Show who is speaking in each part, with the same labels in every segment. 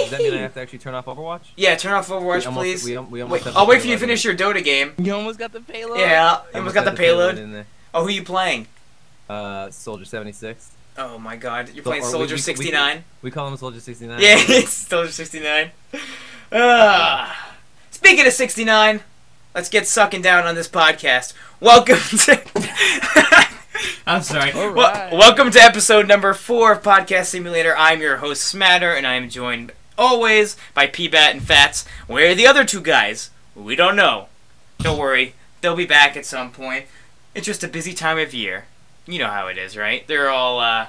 Speaker 1: Does that mean I have to actually turn off Overwatch?
Speaker 2: Yeah, turn off Overwatch, please.
Speaker 1: We almost
Speaker 2: Wait,
Speaker 1: have
Speaker 2: I'll
Speaker 1: the
Speaker 2: wait for you to
Speaker 1: payload
Speaker 2: finish your Dota game.
Speaker 3: You almost got the payload?
Speaker 2: Yeah, you almost got the payload.
Speaker 1: in there.
Speaker 2: Oh, who are you playing?
Speaker 1: Soldier 76.
Speaker 2: Oh my god, you're
Speaker 1: So-
Speaker 2: playing
Speaker 1: or
Speaker 2: Soldier 69?
Speaker 1: We call him Soldier 69.
Speaker 2: Yeah, it's Soldier 69. Speaking of 69, let's get sucking down on this podcast. Welcome to... I'm sorry.
Speaker 3: All right.
Speaker 2: Welcome to episode number 4 of Podcast Simulator. I'm your host, Smatter, and I am joined always by Pbat and Fats. Where are the other two guys? We don't know. Don't worry, they'll be back at some point. It's just a busy time of year. You know how it is, right? They're all,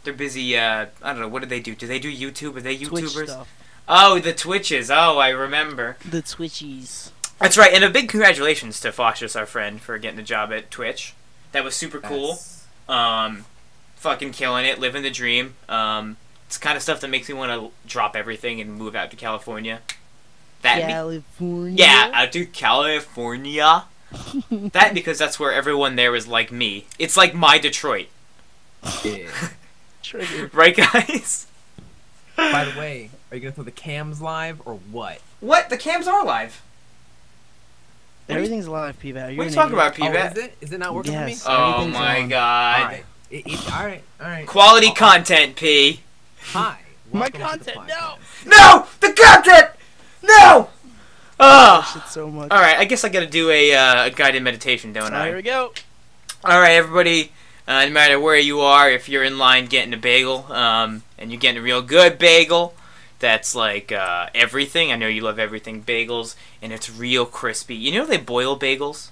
Speaker 2: they're busy, I don't know, what do they do? Do they do YouTube? Are they YouTubers?
Speaker 3: Twitch stuff.
Speaker 2: Oh, the Twitches. Oh, I remember.
Speaker 3: The Twitchies.
Speaker 2: That's right, and a big congratulations to Foster's, our friend, for getting a job at Twitch. That was super cool. Fucking killing it, living the dream. It's the kind of stuff that makes me want to drop everything and move out to California.
Speaker 3: California?
Speaker 2: Yeah, out to California. That because that's where everyone there is like me. It's like my Detroit.
Speaker 1: Yeah.
Speaker 3: Trigger.
Speaker 2: Right, guys?
Speaker 1: By the way, are you gonna throw the cams live or what?
Speaker 2: What? The cams are live.
Speaker 3: Everything's live, Pbat.
Speaker 2: What are you talking about, Pbat?
Speaker 1: Oh, is it? Is it not working
Speaker 3: Yes.
Speaker 1: for me?
Speaker 2: Oh
Speaker 3: Everything's
Speaker 2: my
Speaker 3: on.
Speaker 2: god.
Speaker 1: Alright. Alright.
Speaker 2: Quality content, P.
Speaker 1: Hi.
Speaker 3: My
Speaker 1: Welcome to the
Speaker 3: content, no!
Speaker 1: podcast.
Speaker 2: No! The content! No!
Speaker 3: Shit so much.
Speaker 2: Alright, I guess I gotta do a guided meditation, don't
Speaker 3: Here
Speaker 2: I?
Speaker 3: we go.
Speaker 2: Alright, everybody, no matter where you are, if you're in line getting a bagel, and you're getting a real good bagel, that's like everything. I know you love everything bagels, and it's real crispy. You know they boil bagels?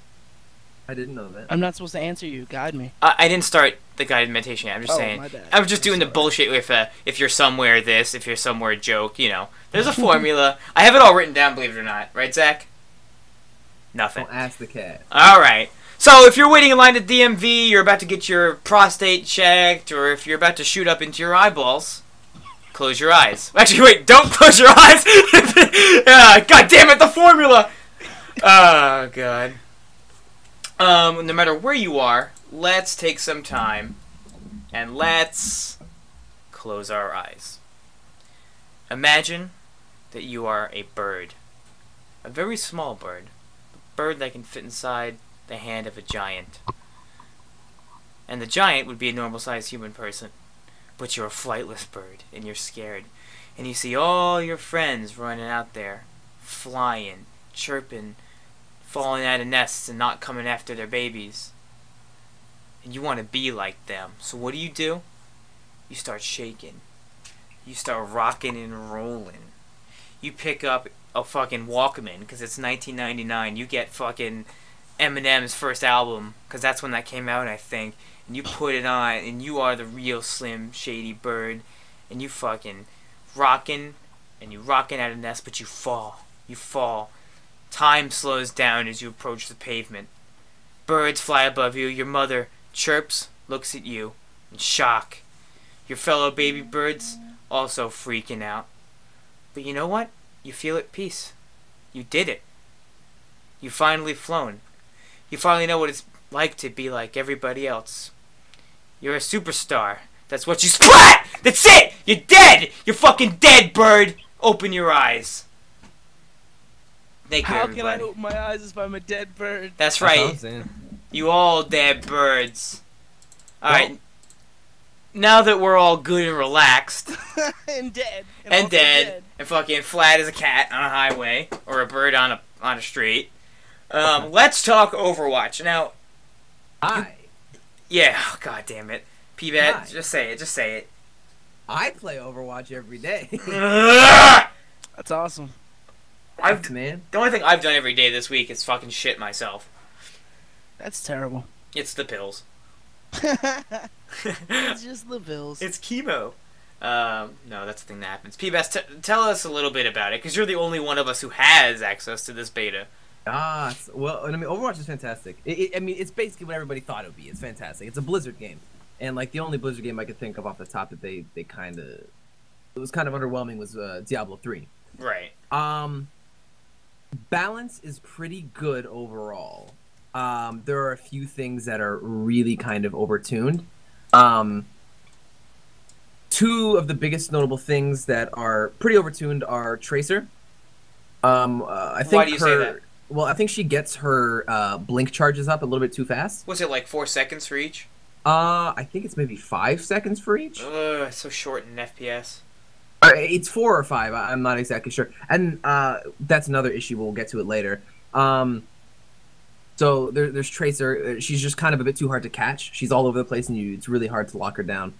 Speaker 1: I didn't know that.
Speaker 3: I'm not supposed to answer you. Guide me.
Speaker 2: I didn't start the guided meditation yet. I'm just saying.
Speaker 3: My bad.
Speaker 2: I was just doing the
Speaker 3: sorry.
Speaker 2: bullshit with if you're somewhere this, if you're somewhere joke, you know. There's a formula. I have it all written down, believe it or not. Right, Zach? Nothing.
Speaker 1: Don't ask the cat.
Speaker 2: Alright. So if you're waiting in line at DMV, you're about to get your prostate checked, or if you're about to shoot up into your eyeballs, close your eyes. Actually, wait, don't close your eyes! God damn it, the formula! Oh, God. No matter where you are, let's take some time, and let's close our eyes. Imagine that you are a bird. A very small bird. A bird that can fit inside the hand of a giant. And the giant would be a normal-sized human person. But you're a flightless bird, and you're scared. And you see all your friends running out there, flying, chirping, falling out of nests and not coming after their babies. And you want to be like them. So what do? You start shaking. You start rocking and rolling. You pick up a fucking Walkman, because it's 1999. You get fucking Eminem's first album, because that's when that came out, I think. And you put it on, and you are the real Slim Shady bird. And you fucking rocking, and you rocking out of nest, but you fall. You fall. Time slows down as you approach the pavement. Birds fly above you. Your mother chirps, looks at you, in shock. Your fellow baby birds also freaking out. But you know what? You feel at peace. You did it. You finally flown. You finally know what it's like to be like everybody else. You're a superstar. That's what you splat! That's it! You're dead! You're fucking dead, bird! Open your eyes. Thank you,
Speaker 3: How
Speaker 2: everybody.
Speaker 3: can I open my eyes if I'm a dead bird?
Speaker 2: That's
Speaker 1: That's what I'm
Speaker 2: right.
Speaker 1: saying.
Speaker 2: You all dead birds. Alright. Now that we're all good and relaxed,
Speaker 3: and dead.
Speaker 2: and
Speaker 3: also
Speaker 2: dead, and fucking flat as a cat on a highway, or a bird on a street, let's talk Overwatch. Now,
Speaker 1: Hi.
Speaker 2: yeah, oh, god damn it. Pbat,
Speaker 1: Hi.
Speaker 2: just say it, just say it.
Speaker 1: I play Overwatch every day.
Speaker 3: That's awesome.
Speaker 1: Man.
Speaker 2: The only thing I've done every day this week is fucking shit myself.
Speaker 3: That's terrible.
Speaker 2: It's the pills.
Speaker 3: It's just the bills.
Speaker 2: It's chemo. No, that's the thing that happens. Pbat, tell us a little bit about it, because you're the only one of us who has access to this beta.
Speaker 1: Well, I mean, Overwatch is fantastic. I mean, it's basically what everybody thought it would be. It's fantastic. It's a Blizzard game. And, like, the only Blizzard game I could think of off the top that they kind of... It was kind of underwhelming was Diablo 3.
Speaker 2: Right.
Speaker 1: Balance is pretty good overall. There are a few things that are really kind of overtuned. two of the biggest notable things that are pretty overtuned are Tracer. I think
Speaker 2: Why do you say that?
Speaker 1: Well, I think she gets her blink charges up a little bit too fast.
Speaker 2: Was it like 4 seconds for each?
Speaker 1: I think it's maybe 5 seconds for each.
Speaker 2: Ugh, it's so short in FPS.
Speaker 1: It's 4 or 5. I'm not exactly sure. And that's another issue. We'll get to it later. So there's Tracer. She's just kind of a bit too hard to catch. She's all over the place, and it's really hard to lock her down.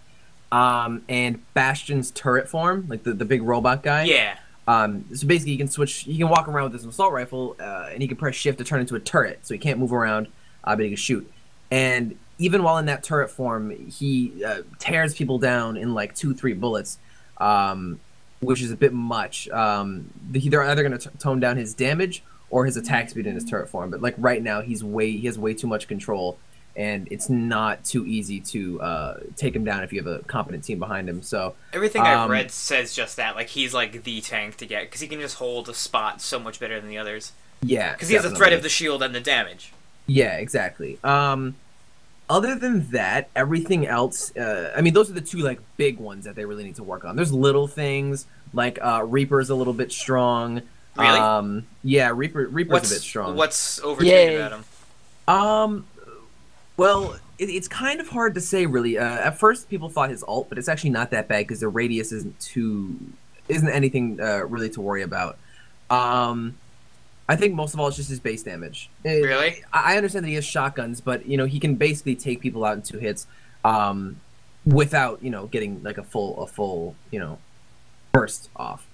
Speaker 1: And Bastion's turret form, like the big robot guy.
Speaker 2: Yeah.
Speaker 1: So basically, you can switch. He can walk around with his assault rifle, and he can press shift to turn into a turret. So he can't move around, but he can shoot. And even while in that turret form, he tears people down in like 2-3 bullets, which is a bit much. They're either going to tone down his damage or his attack speed in his turret form. But like right now, he has way too much control, and it's not too easy to take him down if you have a competent team behind him. So
Speaker 2: everything I've read says just that. Like he's like the tank to get because he can just hold a spot so much better than the others.
Speaker 1: Yeah,
Speaker 2: because he has the threat of the shield and the damage.
Speaker 1: Yeah, exactly. Other than that, everything else, I mean, those are the two, like, big ones that they really need to work on. There's little things, like, Reaper's a little bit strong.
Speaker 2: Really?
Speaker 1: Yeah, Reaper's a bit strong.
Speaker 2: What's overtaken about him?
Speaker 1: Well, it's kind of hard to say, really. At first, people thought his ult, but it's actually not that bad, because the radius isn't anything really to worry about. I think most of all it's just his base damage.
Speaker 2: Really?
Speaker 1: I understand that he has shotguns, but you know he can basically take people out in 2 hits, without getting like a full burst off.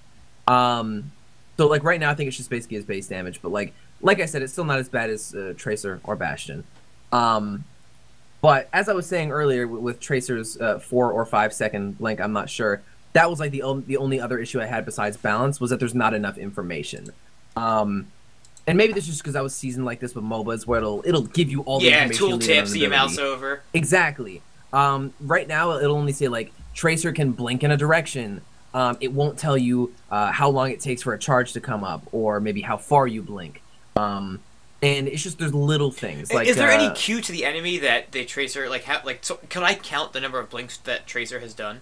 Speaker 1: So like right now I think it's just basically his base damage, but like I said, it's still not as bad as Tracer or Bastion. But as I was saying earlier with Tracer's 4 or 5 second blink, I'm not sure. That was like the only other issue I had besides balance was that there's not enough information. And maybe this is just because I was seasoned like this with MOBAs, where it'll give you all the information.
Speaker 2: Yeah, tooltip, see a mouse over.
Speaker 1: Exactly. Right now, it'll only say, like, Tracer can blink in a direction. It won't tell you how long it takes for a charge to come up, or maybe how far you blink. And it's just, there's little things. Like,
Speaker 2: is there any cue to the enemy that they Tracer, so can I count the number of blinks that Tracer has done?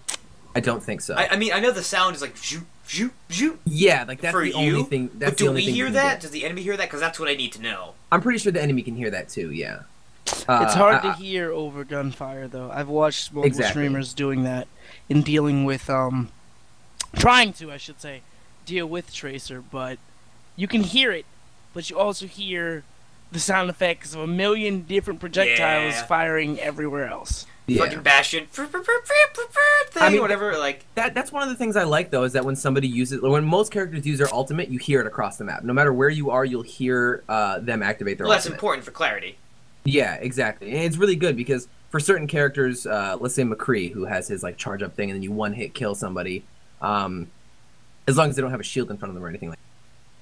Speaker 1: I don't think so.
Speaker 2: I mean, I know the sound is like, zoop, zoop, zoop.
Speaker 1: Yeah, like that's the only thing.
Speaker 2: But do we hear that? Does the enemy hear that? Because that's what I need to know.
Speaker 1: I'm pretty sure the enemy can hear that too. Yeah.
Speaker 3: It's hard to hear over gunfire, though. I've watched mobile streamers doing that in dealing with, trying to, I should say, deal with Tracer, but you can hear it, but you also hear the sound effects of a million different projectiles firing everywhere else.
Speaker 1: Yeah.
Speaker 2: Fucking Bastion thing, whatever. Like
Speaker 1: that's one of the things I like though, is that when somebody uses, when most characters use their ultimate, you hear it across the map. No matter where you are, you'll hear them activate their ultimate.
Speaker 2: That's important for clarity.
Speaker 1: Yeah, exactly. And it's really good because for certain characters, let's say McCree, who has his like charge up thing, and then you one-hit kill somebody, as long as they don't have a shield in front of them or anything like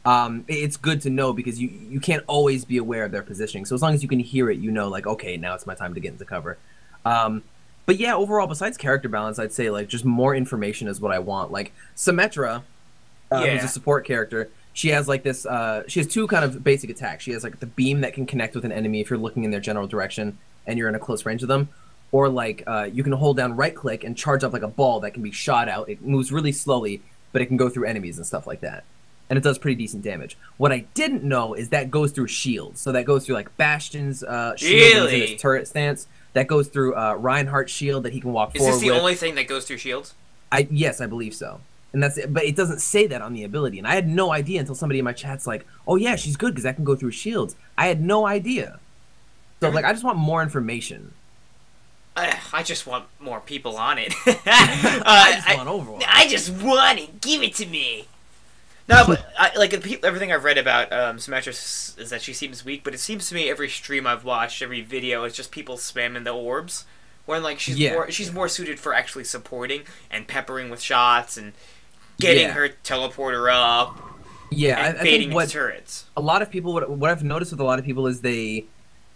Speaker 1: that. It's good to know because you can't always be aware of their positioning. So as long as you can hear it, you know, like, okay, now it's my time to get into cover. But yeah, overall, besides character balance, I'd say like just more information is what I want. Like Symmetra, who's a support character, she has like this. She has 2 kind of basic attacks. She has like the beam that can connect with an enemy if you're looking in their general direction and you're in a close range of them, or like you can hold down right click and charge up like a ball that can be shot out. It moves really slowly, but it can go through enemies and stuff like that. And it does pretty decent damage. What I didn't know is that goes through shields. So that goes through like Bastion's shield in his turret stance. That goes through Reinhardt's shield that he can walk forward with.
Speaker 2: Is this the only thing that goes through shields?
Speaker 1: Yes, I believe so. And that's it. But it doesn't say that on the ability. And I had no idea until somebody in my chat's like, oh yeah, she's good because that can go through shields. I had no idea. So like, I just want more information.
Speaker 2: I just want more people on it.
Speaker 1: I just want Overwatch.
Speaker 2: I just want it. Give it to me. No, but everything I've read about Symmetra is that she seems weak, but it seems to me every stream I've watched, every video, it's just people spamming the orbs. When like she's more suited for actually supporting and peppering with shots and getting her teleporter up.
Speaker 1: Yeah,
Speaker 2: and baiting into turrets.
Speaker 1: A lot of people, what I've noticed with a lot of people is they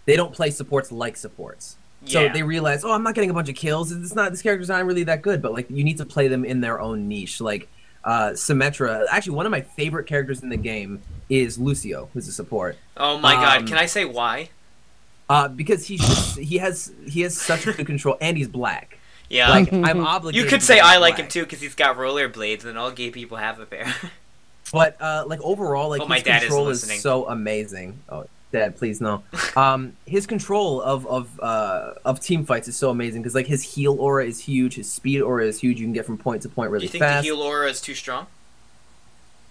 Speaker 1: don't play supports like supports. So they realize, oh, I'm not getting a bunch of kills. This character's not really that good, but like you need to play them in their own niche. Like Symmetra, actually one of my favorite characters in the game is Lucio, who's a support.
Speaker 2: Oh my god, can I say why?
Speaker 1: Because he has such good control, and he's black.
Speaker 2: Yeah.
Speaker 1: Like, I'm obligated.
Speaker 2: You could
Speaker 1: to
Speaker 2: say
Speaker 1: get
Speaker 2: I like
Speaker 1: black.
Speaker 2: him too because he's got rollerblades, and all gay people have a pair.
Speaker 1: But like overall, like
Speaker 2: my
Speaker 1: his
Speaker 2: dad
Speaker 1: control
Speaker 2: isn't
Speaker 1: is
Speaker 2: listening.
Speaker 1: so amazing. Oh, Dad, please no. His control of team fights is so amazing because like his heal aura is huge, his speed aura is huge. You can get from point to point really
Speaker 2: Do you think
Speaker 1: fast.
Speaker 2: the heal aura is too strong?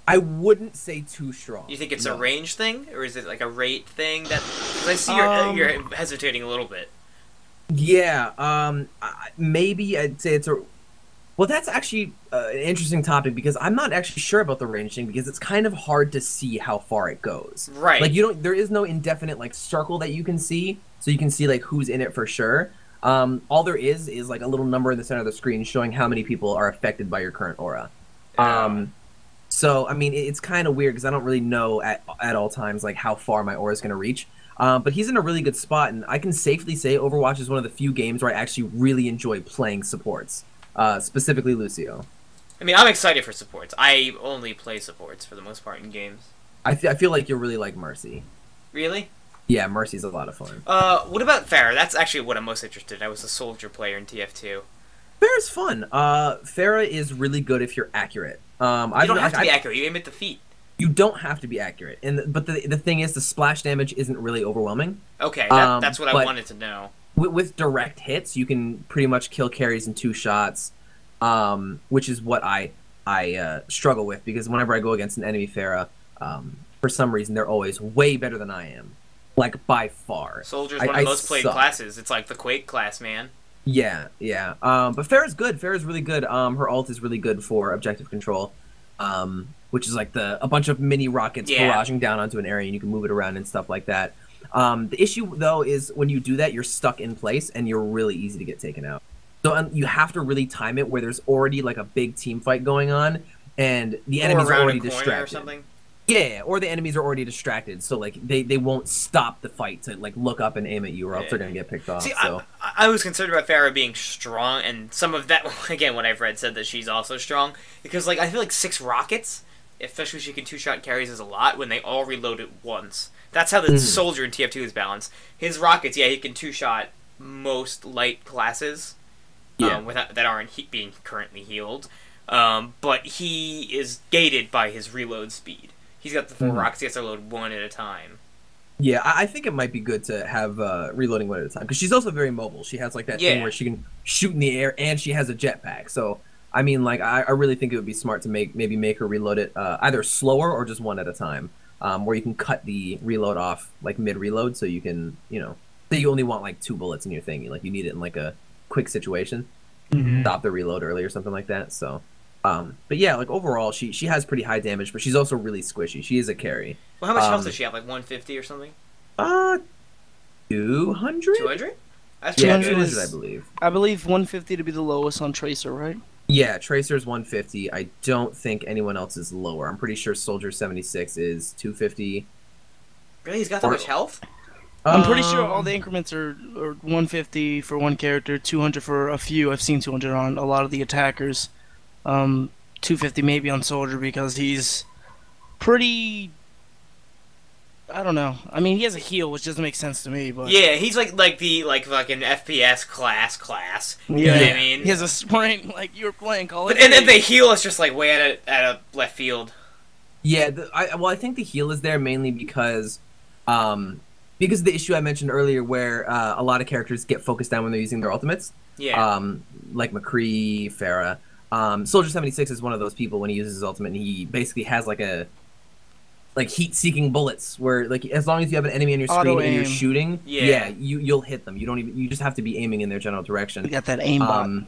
Speaker 1: I wouldn't say too strong.
Speaker 2: Do you think it's
Speaker 1: no.
Speaker 2: a range thing, or is it like a rate thing? That because I see you're hesitating a little bit.
Speaker 1: Yeah, maybe I'd say it's a. Well, that's actually an interesting topic because I'm not actually sure about the range thing because it's kind of hard to see how far it goes.
Speaker 2: Right.
Speaker 1: Like you don't. There is no indefinite like circle that you can see, so you can see like who's in it for sure. All there is like a little number in the center of the screen showing how many people are affected by your current aura. So I mean, it's kind of weird because I don't really know at all times like how far my aura is going to reach. But he's in a really good spot, and I can safely say Overwatch is one of the few games where I actually really enjoy playing supports, specifically Lucio.
Speaker 2: I mean, I'm excited for supports. I only play supports for the most part in games.
Speaker 1: I feel like you'll really like Mercy.
Speaker 2: Really?
Speaker 1: Yeah, Mercy's a lot of fun.
Speaker 2: What about Pharah? That's actually what I'm most interested in. I was a soldier player in TF2.
Speaker 1: Pharah's fun. Pharah is really good if you're accurate.
Speaker 2: You don't have to be accurate. You aim at the feet.
Speaker 1: You don't have to be accurate, but the thing is, the splash damage isn't really overwhelming.
Speaker 2: Okay, that's what I wanted to know.
Speaker 1: With direct hits, you can pretty much kill carries in 2 shots, which is what I struggle with because whenever I go against an enemy Pharah, for some reason they're always way better than I am, like by far.
Speaker 2: Soldier's one of the most played classes. It's like the Quake class, man.
Speaker 1: Yeah. But Pharah's good. Pharah's really good. Her ult is really good for objective control, which is like a bunch of mini rockets barraging down onto an area and you can move it around and stuff like that. The issue though is when you do that, you're stuck in place and you're really easy to get taken out. So you have to really time it where there's already like a big team fight going on and the enemies are already distracted.
Speaker 2: Or something.
Speaker 1: Yeah, or the enemies are already distracted, so like they won't stop the fight to like look up and aim at you, or else they're gonna get picked off.
Speaker 2: See,
Speaker 1: so
Speaker 2: I was concerned about Pharah being strong, and some of that again, what I've read said that she's also strong because like I feel like 6 rockets, especially if she can 2-shot carries, is a lot when they all reload at once. That's how the soldier in TF2 is balanced. His rockets, yeah, he can 2-shot most light classes, without that aren't being currently healed, but he is gated by his reload speed. He's got the 4 rockets, he has to load 1 at a time.
Speaker 1: Yeah, I think it might be good to have reloading 1 at a time, because she's also very mobile. She has like that thing where she can shoot in the air, and she has a jetpack. So, I mean, like, I really think it would be smart to maybe make her reload it either slower or just 1 at a time, where you can cut the reload off, like, mid-reload, so you can, say you only want, like, 2 bullets in your thing. Like, you need it in, like, a quick situation. Stop the reload early or something like that, so... but yeah, like overall, she has pretty high damage, but she's also really squishy. She is a carry.
Speaker 2: Well, how much health does she have? Like 150 or something?
Speaker 1: 200?
Speaker 2: 200?
Speaker 1: That's 200, I believe.
Speaker 3: I believe 150 to be the lowest on Tracer, right?
Speaker 1: Yeah, Tracer's 150. I don't think anyone else is lower. I'm pretty sure Soldier 76 is 250.
Speaker 2: Really? He's got that much health?
Speaker 3: I'm pretty sure all the increments are 150 for one character, 200 for a few. I've seen 200 on a lot of the attackers. 250 maybe on Soldier because he's pretty... I don't know. I mean, he has a heal, which doesn't make sense to me, but...
Speaker 2: Yeah, he's like fucking FPS class. You know what I mean?
Speaker 3: He has a sprint, like you were playing Call of
Speaker 2: Duty.
Speaker 3: Duty.
Speaker 2: And then the heal is just like way at a left field.
Speaker 1: Yeah, I think the heal is there mainly because the issue I mentioned earlier where a lot of characters get focused down when they're using their ultimates.
Speaker 2: Yeah.
Speaker 1: Like McCree, Pharah. Soldier 76 is one of those people when he uses his ultimate, and he basically has like heat-seeking bullets where like as long as you have an enemy on your screen and you're shooting, you'll hit them. You just have to be aiming in their general direction.
Speaker 3: You got that aim button.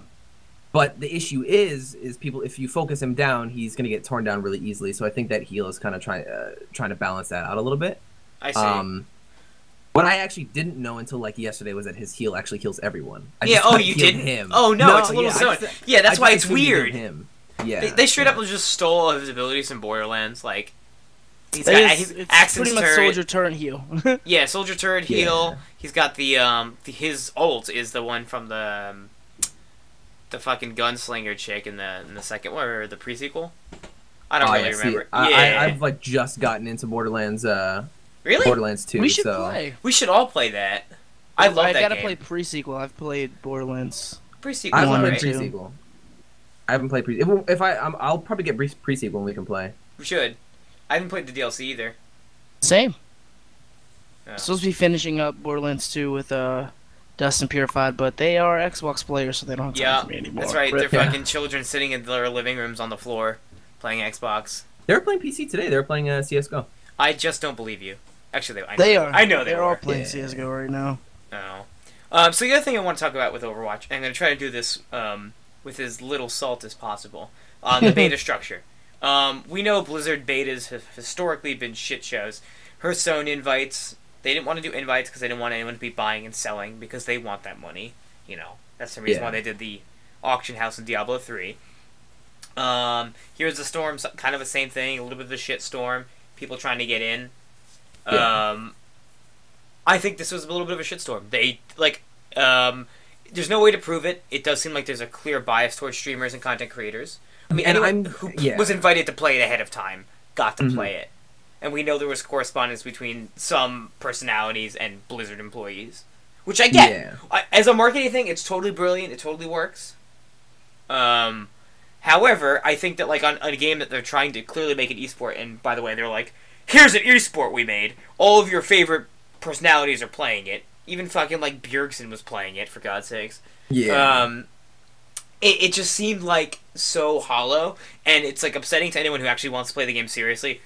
Speaker 1: But the issue is people, if you focus him down, he's gonna get torn down really easily. So I think that heal is kind of trying to balance that out a little bit.
Speaker 2: I see.
Speaker 1: What I actually didn't know until like yesterday was that his heal actually kills everyone.
Speaker 2: You didn't?
Speaker 1: Him.
Speaker 2: Oh no, it's a little similar. Yeah, that's why it's weird.
Speaker 1: Him. Yeah,
Speaker 2: they straight up just stole his abilities from Borderlands. Like he's
Speaker 3: got
Speaker 2: it's pretty much
Speaker 3: Soldier turret heal.
Speaker 2: Yeah, Soldier turret heal. He's got his ult is the one from the fucking gunslinger chick in the second one or the pre-sequel. I don't really remember.
Speaker 1: I've like just gotten into Borderlands.
Speaker 2: Really?
Speaker 1: Borderlands 2.
Speaker 3: We should play.
Speaker 2: We should all play that. I love that game.
Speaker 3: I gotta play pre-sequel. I've played Borderlands
Speaker 2: Pre-sequel.
Speaker 1: I haven't
Speaker 3: One
Speaker 1: played
Speaker 3: and two.
Speaker 1: pre-sequel. I haven't played pre. If I'll probably get pre-sequel when we can play.
Speaker 2: We should. I haven't played the DLC either.
Speaker 3: Same.
Speaker 2: Yeah.
Speaker 3: Supposed to be finishing up Borderlands 2 with Dust and Purified, but they are Xbox players, so they don't have time for me anymore.
Speaker 2: That's right.
Speaker 3: Rip.
Speaker 2: They're fucking children sitting in their living rooms on the floor playing Xbox.
Speaker 1: They were playing PC today. They were playing CS:GO.
Speaker 2: I just don't believe you. Actually,
Speaker 3: They are.
Speaker 2: I know they
Speaker 3: They're
Speaker 2: were.
Speaker 3: all playing
Speaker 1: Yeah.
Speaker 3: CS:GO right now.
Speaker 2: No. So the other thing I want to talk about with Overwatch, and I'm going to try to do this with as little salt as possible, on the beta structure. We know Blizzard betas have historically been shit shows. Hearthstone invites, they didn't want to do invites because they didn't want anyone to be buying and selling because they want that money. You know, that's the reason why they did the auction house in Diablo 3. Here's the Storm, kind of the same thing, a little bit of a shit storm, people trying to get in.
Speaker 1: Yeah.
Speaker 2: I think this was a little bit of a shitstorm. They, there's no way to prove it. It does seem like there's a clear bias towards streamers and content creators. I mean, anyone who was invited to play it ahead of time got to play it. And we know there was correspondence between some personalities and Blizzard employees. Which I get.
Speaker 1: Yeah.
Speaker 2: As a marketing thing, it's totally brilliant. It totally works. However, I think that, on a game that they're trying to clearly make an esport, and by the way, they're like, here's an esport we made. All of your favorite personalities are playing it. Even fucking Bjergsen was playing it, for God's sakes.
Speaker 1: Yeah.
Speaker 2: It just seemed so hollow, and it's upsetting to anyone who actually wants to play the game seriously.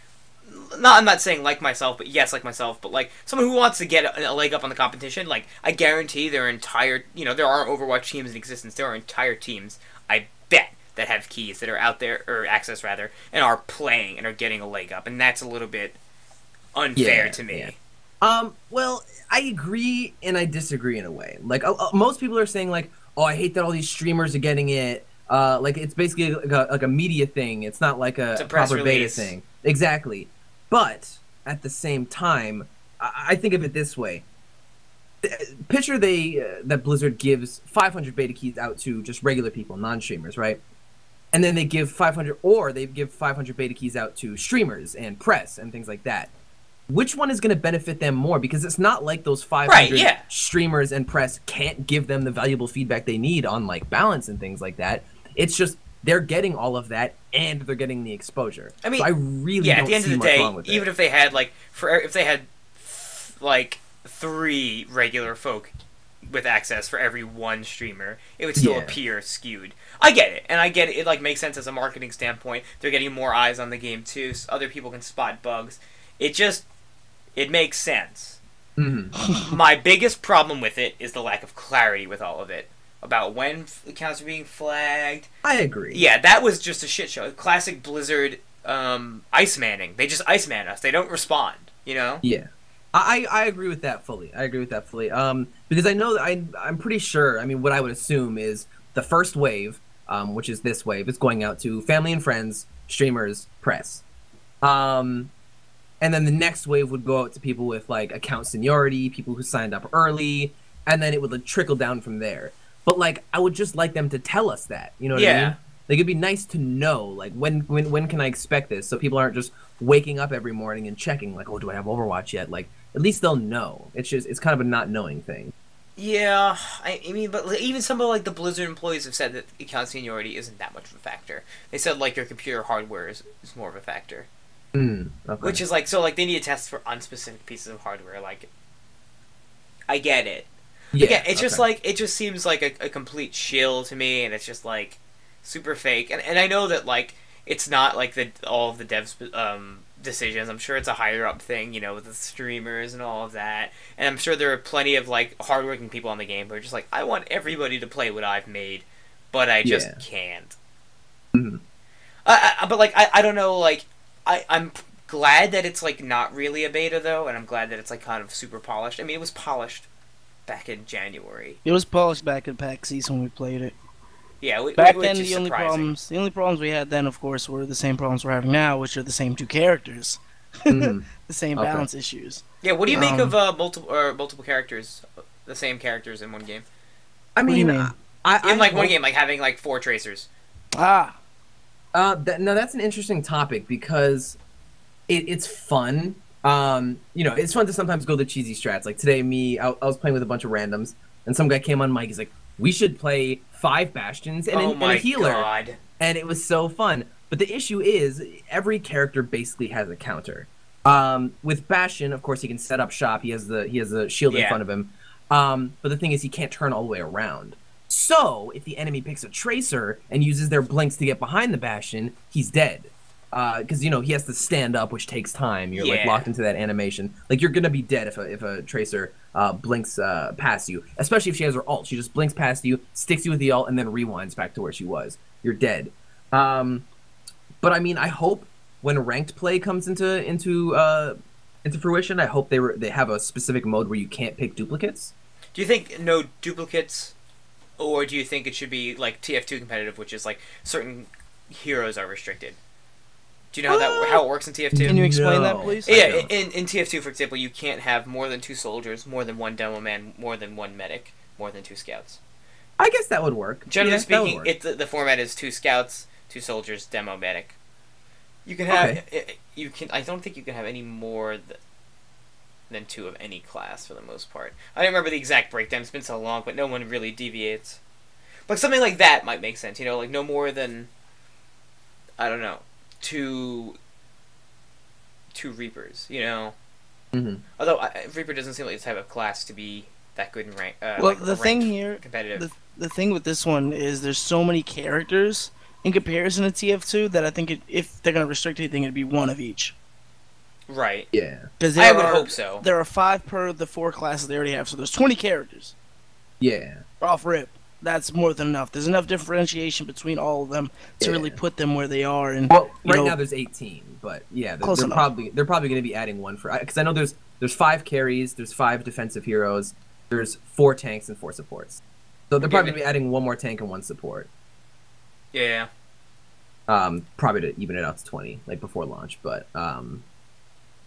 Speaker 2: I'm not saying like myself, but yes, like myself, but someone who wants to get a leg up on the competition. I guarantee there are entire, there are Overwatch teams in existence. There are entire teams, I bet, that have keys that are out there, or access rather, and are playing and are getting a leg up, and that's a little bit unfair to me.
Speaker 1: Yeah. Well, I agree and I disagree in a way. Most people are saying oh, I hate that all these streamers are getting it. It's basically like a media thing. It's not like a proper beta thing. Exactly. But at the same time, I think of it this way. Picture that Blizzard gives 500 beta keys out to just regular people, non-streamers, right? And then they give 500 beta keys out to streamers and press and things like that. Which one is going to benefit them more? Because it's not like those 500 streamers and press can't give them the valuable feedback they need on balance and things like that. It's just they're getting all of that and they're getting the exposure. I mean, so I really don't
Speaker 2: at the end
Speaker 1: see
Speaker 2: of the
Speaker 1: much
Speaker 2: day,
Speaker 1: wrong with
Speaker 2: even
Speaker 1: it.
Speaker 2: if they had if they had 3 regular folk with access for every one streamer, it would still appear skewed. I get it, and I get it. It makes sense as a marketing standpoint. They're getting more eyes on the game too, so other people can spot bugs. It makes sense.
Speaker 1: Mm-hmm.
Speaker 2: My biggest problem with it is the lack of clarity with all of it. About when accounts are being flagged.
Speaker 1: I agree.
Speaker 2: Yeah, that was just a shit show. Classic Blizzard ice manning. They just ice man us. They don't respond,
Speaker 1: Yeah. I agree with that fully. Because I know that I'm pretty sure, what I would assume is the first wave, which is this wave, is going out to family and friends, streamers, press. And then the next wave would go out to people with account seniority, people who signed up early, and then it would trickle down from there. But I would just like them to tell us that. You know what I mean? It'd be nice to know when can I expect this, so people aren't just waking up every morning and checking oh, do I have Overwatch yet? At least they'll know. It's kind of a not knowing thing.
Speaker 2: Yeah, I mean, but even some of the Blizzard employees have said that account seniority isn't that much of a factor. They said your computer hardware is more of a factor.
Speaker 1: Okay.
Speaker 2: Which is they need to test for unspecific pieces of hardware. I get it. Yeah, it's just it just seems like a complete shill to me, and it's just super fake. And I know that it's not all of the devs' decisions. I'm sure it's a higher up thing, with the streamers and all of that. And I'm sure there are plenty of hardworking people on the game who are just I want everybody to play what I've made, but I just can't.
Speaker 1: Mm-hmm.
Speaker 2: But I don't know. I'm glad that it's not really a beta though, and I'm glad that it's kind of super polished. I mean, it was polished back in January.
Speaker 3: It was polished back in PAX East when we played it.
Speaker 2: Yeah,
Speaker 3: back then the only problems we had then, of course, were the same problems we're having now, which are the same 2 characters, the same balance issues.
Speaker 2: Yeah, what do you make of multiple characters, the same characters in one game?
Speaker 1: I mean,
Speaker 3: in
Speaker 2: one game, having 4 tracers.
Speaker 1: No, that's an interesting topic because it's fun. It's fun to sometimes go the cheesy strats. Today, I was playing with a bunch of randoms, and some guy came on mic. He's like, we should play 5 Bastions and, and a healer.
Speaker 2: God.
Speaker 1: And it was so fun. But the issue is, every character basically has a counter. With Bastion, of course, he can set up shop. He has a shield in front of him. But the thing is, he can't turn all the way around. So, if the enemy picks a Tracer and uses their blinks to get behind the Bastion, he's dead. Because, you know, he has to stand up, which takes time. You're, like, locked into that animation. Like, you're gonna be dead if a Tracer blinks past you. Especially if she has her ult. She just blinks past you, sticks you with the ult, and then rewinds back to where she was. You're dead. But, I mean, I hope when ranked play comes into fruition, I hope they have a specific mode where you can't pick duplicates.
Speaker 2: Do you think no duplicates, or do you think it should be like TF2 competitive, which is like certain heroes are restricted? Do you know how it works in TF2?
Speaker 3: Can you explain that, please?
Speaker 2: Yeah, in TF2, for example, you can't have more than 2 soldiers, more than 1 demo man, more than 1 medic, more than 2 scouts.
Speaker 1: I guess that would work.
Speaker 2: Generally speaking, the format is 2 scouts, 2 soldiers, demo medic. You can have I don't think you can have any more than 2 of any class for the most part. I don't remember the exact breakdown. It's been so long, but no one really deviates. But something like that might make sense. You know, like no more than, I don't know, 2 Reapers. You know.
Speaker 1: Mm-hmm.
Speaker 2: Although Reaper doesn't seem like the type of class to be that good in rank.
Speaker 3: Well,
Speaker 2: like
Speaker 3: the thing here,
Speaker 2: competitive.
Speaker 3: The thing with this one is there's so many characters in comparison to TF2 that I think if they're gonna restrict anything, it'd be 1 of each.
Speaker 2: Right.
Speaker 1: Yeah.
Speaker 3: Because
Speaker 2: I would hope so.
Speaker 3: There are 5 per the 4 classes they already have, so there's 20 characters.
Speaker 1: Yeah.
Speaker 3: Off rip. That's more than enough. There's enough differentiation between all of them to really put them where they are. And
Speaker 1: well, right now there's 18, but yeah, they're probably going to be adding 1 for, because I know there's 5 carries, there's 5 defensive heroes, there's 4 tanks and 4 supports. So they're probably going to be adding 1 more tank and 1 support.
Speaker 2: Yeah.
Speaker 1: Probably to even it out to 20, like before launch. But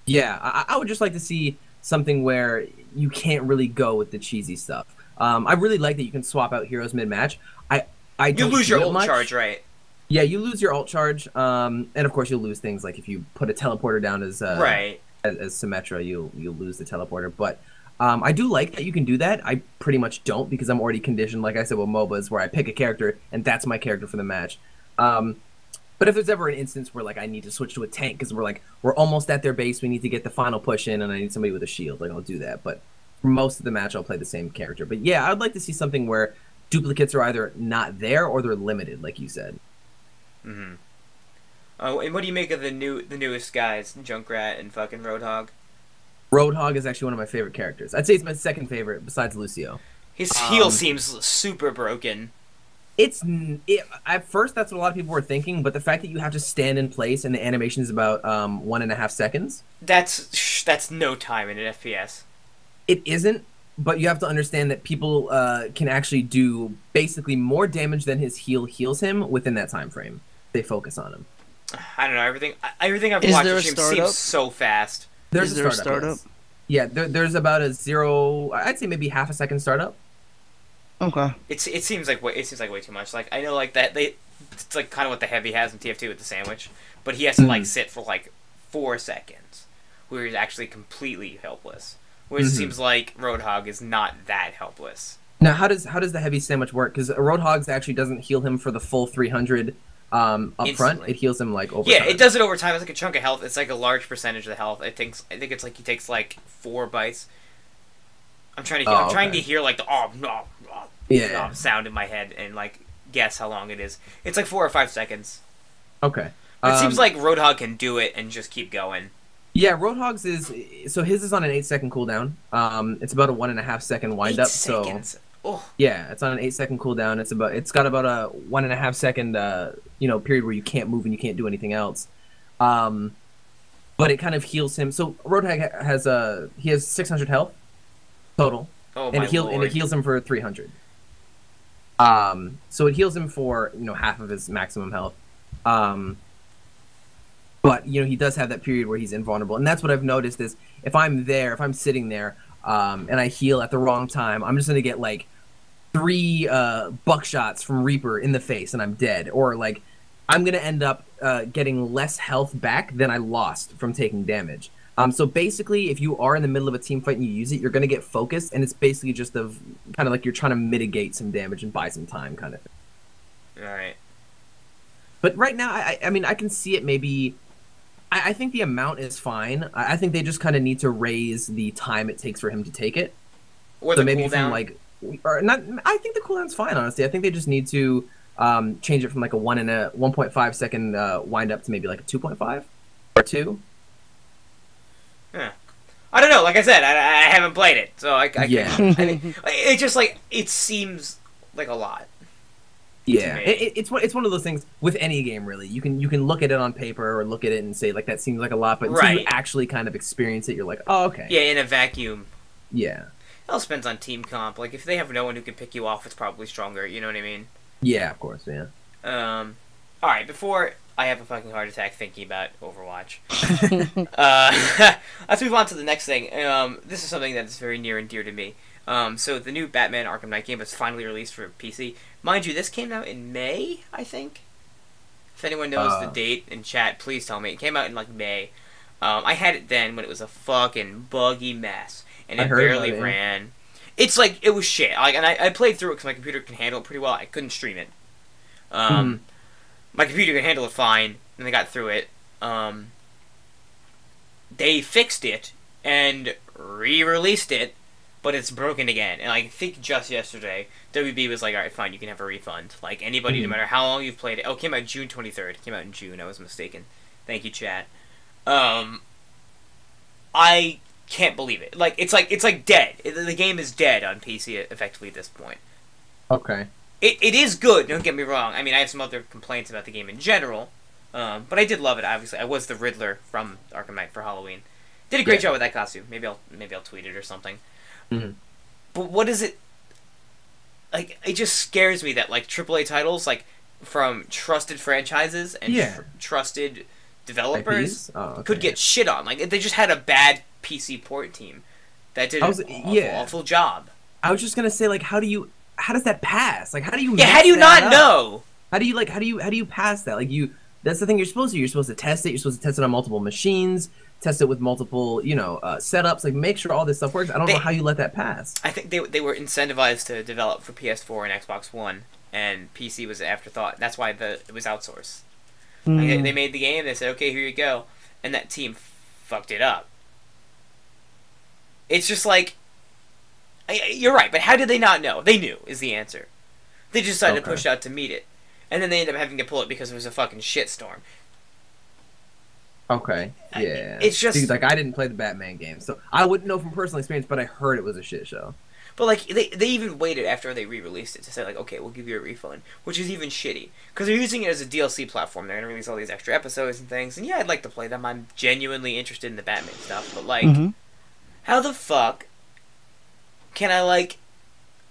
Speaker 1: yeah, I would just like to see something where you can't really go with the cheesy stuff. I really like that you can swap out heroes mid-match.
Speaker 2: You lose your ult charge, right?
Speaker 1: Yeah, you lose your ult charge, and of course you'll lose things like if you put a teleporter down as Symmetra, you'll lose the teleporter. But I do like that you can do that. I pretty much don't because I'm already conditioned, like I said with MOBAs, where I pick a character and that's my character for the match. But if there's ever an instance where like I need to switch to a tank because we're almost at their base, we need to get the final push in, and I need somebody with a shield, like I'll do that. But for most of the match, I'll play the same character. But yeah, I'd like to see something where duplicates are either not there or they're limited, like you said.
Speaker 2: Mm-hmm. And what do you make of the newest guys, Junkrat and fucking Roadhog?
Speaker 1: Roadhog is actually one of my favorite characters. I'd say it's my second favorite besides Lucio.
Speaker 2: His heal seems super broken.
Speaker 1: At first, that's what a lot of people were thinking, but the fact that you have to stand in place and the animation is about 1.5 seconds.
Speaker 2: That's no time in an FPS.
Speaker 1: It isn't, but you have to understand that people can actually do basically more damage than his heal heals him within that time frame. They focus on him.
Speaker 2: I don't know, everything I've watched the stream seems so fast.
Speaker 1: There's a startup. Yes. Yeah, there's about a 0, I'd say maybe half a second startup.
Speaker 3: Okay.
Speaker 2: It seems like way too much. Like I know like that it's like kind of what the heavy has in TF2 with the sandwich, but he has to like sit for like 4 seconds, where he's actually completely helpless. Whereas it seems like Roadhog is not that helpless.
Speaker 1: Now, how does the heavy sandwich work? Because Roadhog's actually doesn't heal him for the full 300 up front. It heals him like over time.
Speaker 2: Yeah, it does it over time. It's like a chunk of health. It's like a large percentage of the health. I think it's like he takes like 4 bites. I'm trying to hear like the sound in my head and like guess how long it is. It's like 4 or 5 seconds.
Speaker 1: Okay.
Speaker 2: It seems like Roadhog can do it and just keep going.
Speaker 1: Yeah, Roadhog's his is on an 8-second cooldown. It's about a 1.5 second wind up.
Speaker 2: 8 seconds.
Speaker 1: So yeah, it's on an 8-second cooldown. It's got about a 1.5 second period where you can't move and you can't do anything else. But it kind of heals him. So Roadhog has 600 health total.
Speaker 2: Oh,
Speaker 1: and it heals him for 300. So it heals him for half of his maximum health. But he does have that period where he's invulnerable, and that's what I've noticed is if I'm sitting there, and I heal at the wrong time, I'm just gonna get like 3 buckshots from Reaper in the face, and I'm dead, or like I'm gonna end up getting less health back than I lost from taking damage. So basically, if you are in the middle of a team fight and you use it, you're gonna get focused, and it's basically just kind of like you're trying to mitigate some damage and buy some time, kind of thing.
Speaker 2: All right.
Speaker 1: But right now, I mean, I can see it maybe. I think the amount is fine. I think they just kind of need to raise the time it takes for him to take it.
Speaker 2: Or
Speaker 1: so
Speaker 2: the
Speaker 1: maybe
Speaker 2: cooldown.
Speaker 1: from like, or not. I think the cooldown's fine, honestly. I think they just need to change it from like a 1.5 second wind up to maybe like a 2.5 or 2.
Speaker 2: Yeah. I don't know. Like I said, I haven't played it, so I
Speaker 1: Yeah.
Speaker 2: I mean, it just like it seems like a lot.
Speaker 1: Yeah, it's one of those things with any game, really. You can look at it on paper or look at it and say like that seems like a lot, but until you actually kind of experience it, you're like, oh, okay.
Speaker 2: Yeah, in a vacuum.
Speaker 1: Yeah.
Speaker 2: It all depends on team comp. Like if they have no one who can pick you off, it's probably stronger. You know what I mean?
Speaker 1: Yeah, of course. Yeah.
Speaker 2: All right. Before I have a fucking heart attack thinking about Overwatch, let's move on to the next thing. This is something that's very near and dear to me. So the new Batman Arkham Knight game was finally released for PC. Mind you, this came out in May, I think. If anyone knows the date in chat, please tell me. It came out in like May. I had it then when it was a fucking buggy mess, and it barely ran. It's like it was shit. Like, and I played through it because my computer can handle it pretty well. I couldn't stream it. My computer can handle it fine, and I got through it. They fixed it and re-released it. But it's broken again, and I think just yesterday, WB was like, alright, fine, you can have a refund. Like, anybody, no matter how long you've played it. Oh, it came out June 23rd. It came out in June, I was mistaken. Thank you, chat. I can't believe it. Like, it's like dead. The game is dead on PC, effectively, at this point.
Speaker 1: Okay.
Speaker 2: It is good, don't get me wrong. I mean, I have some other complaints about the game in general, but I did love it, obviously. I was the Riddler from Arkham Knight for Halloween. Did a great job with that costume. Maybe I'll tweet it or something. But what is it? Like, it just scares me that like AAA titles, like from trusted franchises and trusted developers, could get shit on. Like they just had a bad PC port team that did an awful job.
Speaker 1: I was just gonna say, like, how does that pass? Like, how do you?
Speaker 2: Yeah, how do you not know?
Speaker 1: How do you pass that? Like, that's the thing you're supposed to. You're supposed to test it. You're supposed to test it on multiple machines. Test it with multiple, setups. Like, make sure all this stuff works. I don't know how you let that pass.
Speaker 2: I think they were incentivized to develop for PS4 and Xbox One, and PC was an afterthought. That's why it was outsourced. Like, they made the game. They said, "Okay, here you go," and that team fucked it up. It's just like, you're right, but how did they not know? They knew is the answer. They just decided to push out to meet it, and then they ended up having to pull it because it was a fucking shitstorm.
Speaker 1: Okay, yeah.
Speaker 2: It's just...
Speaker 1: Dude, like, I didn't play the Batman game, so I wouldn't know from personal experience, but I heard it was a shit show.
Speaker 2: But, like, they even waited after they re-released it to say, like, okay, we'll give you a refund, which is even shitty. Because they're using it as a DLC platform. They're going to release all these extra episodes and things, and yeah, I'd like to play them. I'm genuinely interested in the Batman stuff, but, like, how the fuck can I, like...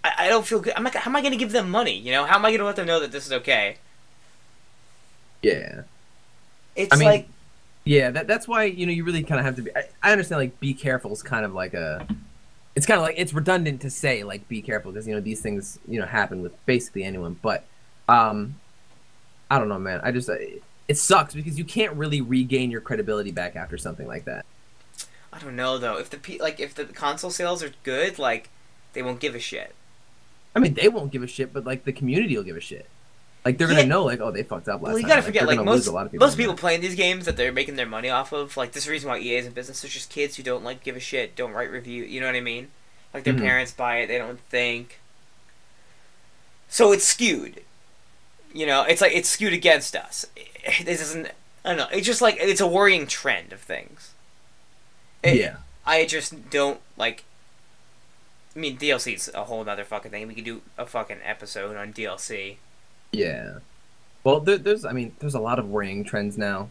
Speaker 2: I don't feel good. I'm like, how am I going to give them money, you know? How am I going to let them know that this is okay?
Speaker 1: Yeah.
Speaker 2: It's like...
Speaker 1: Yeah, that's why, you really kind of have to be... I understand, like, be careful is kind of like a... It's kind of like, it's redundant to say, like, be careful, because, these things, happen with basically anyone, but, I don't know, man. It sucks, because you can't really regain your credibility back after something like that.
Speaker 2: I don't know, though. If the console sales are good, like, they won't give a shit.
Speaker 1: I mean, they won't give a shit, but, like, the community will give a shit. Like, they're gonna know, like, oh, they fucked up last time.
Speaker 2: Well, you gotta forget, like, most
Speaker 1: people
Speaker 2: playing these games that they're making their money off of, like, this is the reason why EA is in business. They're just kids who don't, like, give a shit, don't write review, you know what I mean? Like, their parents buy it, they don't think. So it's skewed. It's like, it's skewed against us. This isn't, I don't know, it's just, like, it's a worrying trend of things. I just don't, like, I mean, DLC's a whole other fucking thing. We could do a fucking episode on DLC.
Speaker 1: Yeah. Well, there's a lot of worrying trends now.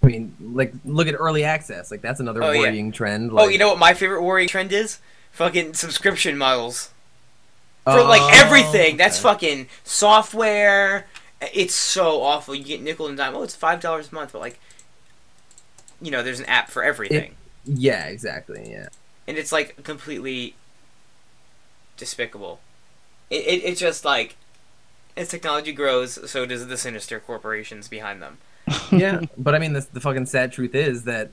Speaker 1: I mean, like, look at early access. Like, that's another worrying trend. Like...
Speaker 2: Oh, you know what my favorite worrying trend is? Fucking subscription models. For, like, everything. That's fucking software. It's so awful. You get nickel and dime. Oh, it's $5 a month. But, like, there's an app for everything.
Speaker 1: Yeah, exactly, yeah.
Speaker 2: And it's, like, completely despicable. It's just, like... As technology grows, so does the sinister corporations behind them.
Speaker 1: Yeah, but I mean, the fucking sad truth is that,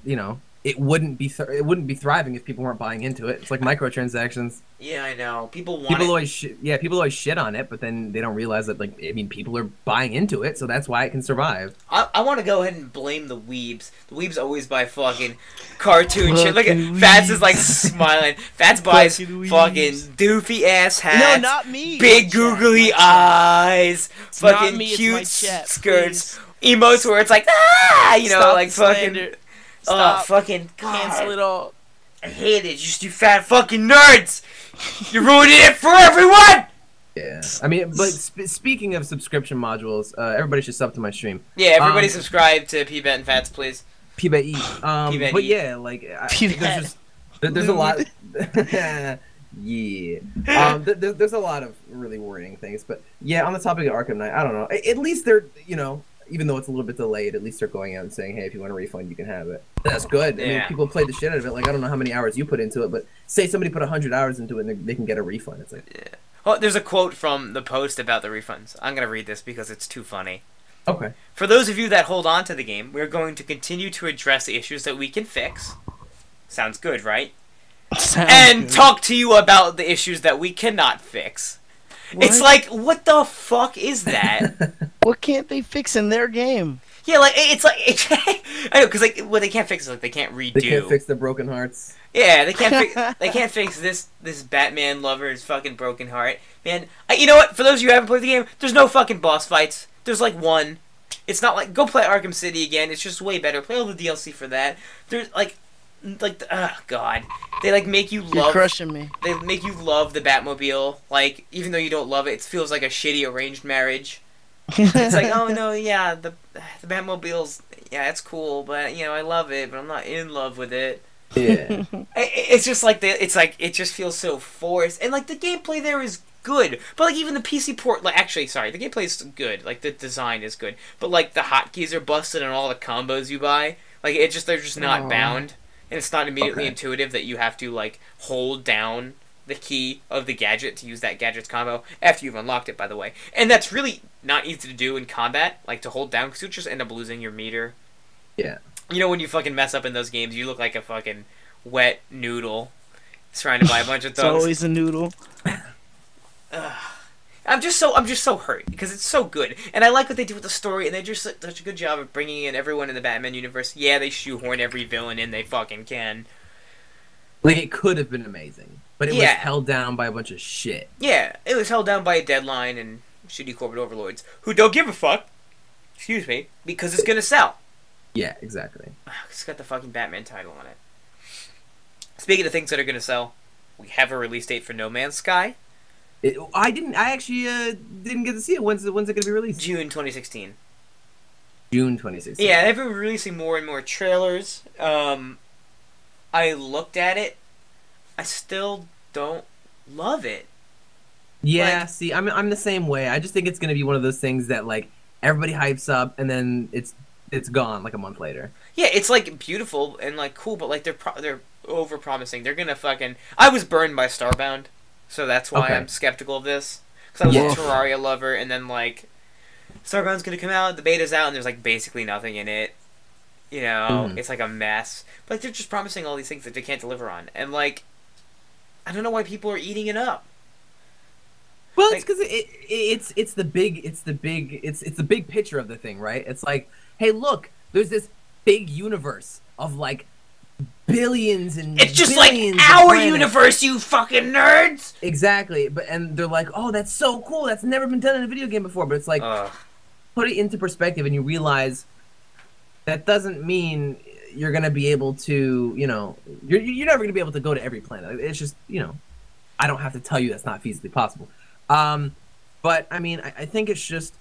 Speaker 1: it wouldn't be thriving if people weren't buying into it. It's like microtransactions.
Speaker 2: Yeah, I know. People
Speaker 1: always shit on it, but then they don't realize that, like, I mean, people are buying into it, so that's why it can survive.
Speaker 2: I want to go ahead and blame the weebs. The weebs always buy fucking cartoon shit. Look at Fats is like smiling. Fats buys fucking doofy ass hats.
Speaker 3: No, not me.
Speaker 2: Big googly eyes. Fucking cute skirts. Emotes where it's like, you know, like fucking. Oh, fucking God.
Speaker 3: Cancel it all.
Speaker 2: I hate it. You fat fucking nerds. You're ruining it for everyone.
Speaker 1: Yeah, I mean, but speaking of subscription modules, everybody should sub to my stream.
Speaker 2: Yeah, everybody subscribe to Pbat and Fats, please.
Speaker 1: Pbat. But yeah, like there's a lot. Yeah. There's a lot of really worrying things, but yeah, on the topic of Arkham Knight, I don't know. At least they're, you know, even though it's a little bit delayed, at least they're going out and saying, hey, if you want a refund, you can have it. That's good. I mean, people played the shit out of it. Like, I don't know how many hours you put into it, but say somebody put 100 hours into it and they can get a refund. It's like,
Speaker 2: yeah. Well, there's a quote from the post about the refunds. I'm going to read this because it's too funny.
Speaker 1: Okay.
Speaker 2: For those of you that hold on to the game, we're going to continue to address the issues that we can fix. Sounds good, right? And talk to you about the issues that we cannot fix. What? It's like, what the fuck is that?
Speaker 3: What can't they fix in their game?
Speaker 2: Yeah, like, it's like, I know, because, like, what they can't fix is, like, they can't redo.
Speaker 1: They can't fix the broken hearts.
Speaker 2: Yeah, they can't fix this Batman lover's fucking broken heart. Man, you know what? For those of you who haven't played the game, there's no fucking boss fights. There's, like, one. It's not like, go play Arkham City again. It's just way better. Play all the DLC for that. There's, like, oh God, they like make you love.
Speaker 3: You're crushing me.
Speaker 2: They make you love the Batmobile. Like, even though you don't love it, it feels like a shitty arranged marriage. It's like, oh no, yeah, the Batmobile's, yeah, it's cool, but you know, I love it, but I'm not in love with it.
Speaker 1: Yeah.
Speaker 2: It's just like it just feels so forced, and like the gameplay there is good, but like even the PC port, like actually, sorry, the gameplay is good, like the design is good, but like the hotkeys are busted and all the combos you buy, like they're just not bound. And it's not immediately intuitive that you have to, like, hold down the key of the gadget to use that gadget's combo after you've unlocked it, by the way. And that's really not easy to do in combat, like, to hold down, because you'll just end up losing your meter.
Speaker 1: Yeah.
Speaker 2: You know, when you fucking mess up in those games, you look like a fucking wet noodle trying to buy a bunch of thugs.
Speaker 3: It's always a noodle.
Speaker 2: I'm just so hurt because it's so good, and I like what they do with the story, and they do such a good job of bringing in everyone in the Batman universe. Yeah, they shoehorn every villain in they fucking can.
Speaker 1: Like, it could have been amazing, but it was held down by a bunch of shit.
Speaker 2: Yeah, it was held down by a deadline and shitty corporate overlords who don't give a fuck. Excuse me, because it's gonna sell.
Speaker 1: Yeah, exactly.
Speaker 2: It's got the fucking Batman title on it. Speaking of things that are gonna sell, we have a release date for No Man's Sky.
Speaker 1: I actually didn't get to see it. When's it going to be released?
Speaker 2: June 2016.
Speaker 1: June 2016.
Speaker 2: Yeah, they've been releasing more and more trailers. I looked at it. I still don't love it.
Speaker 1: Yeah,
Speaker 2: like,
Speaker 1: see, I'm the same way. I just think it's going to be one of those things that, like, everybody hypes up and then it's gone like a month later.
Speaker 2: Yeah, it's like beautiful and like cool, but like they're over promising. They're going to fucking I was burned by Starbound. So that's why I'm skeptical of this. Because I was a Terraria lover, and then, like, Starbound's going to come out, the beta's out, and there's, like, basically nothing in it. You know, it's, like, a mess. But like, they're just promising all these things that they can't deliver on. And, like, I don't know why people are eating it up.
Speaker 1: Well, like, it's because it's the big picture of the thing, right? It's like, hey, look, there's this big universe of, like, billions and
Speaker 2: it's just like our universe, you fucking nerds.
Speaker 1: Exactly, and they're like, oh, that's so cool. That's never been done in a video game before. But it's like, put it into perspective, and you realize that doesn't mean you're gonna be able to, you know, you're never gonna be able to go to every planet. It's just, you know, I don't have to tell you that's not feasibly possible. But I mean, I think it's just.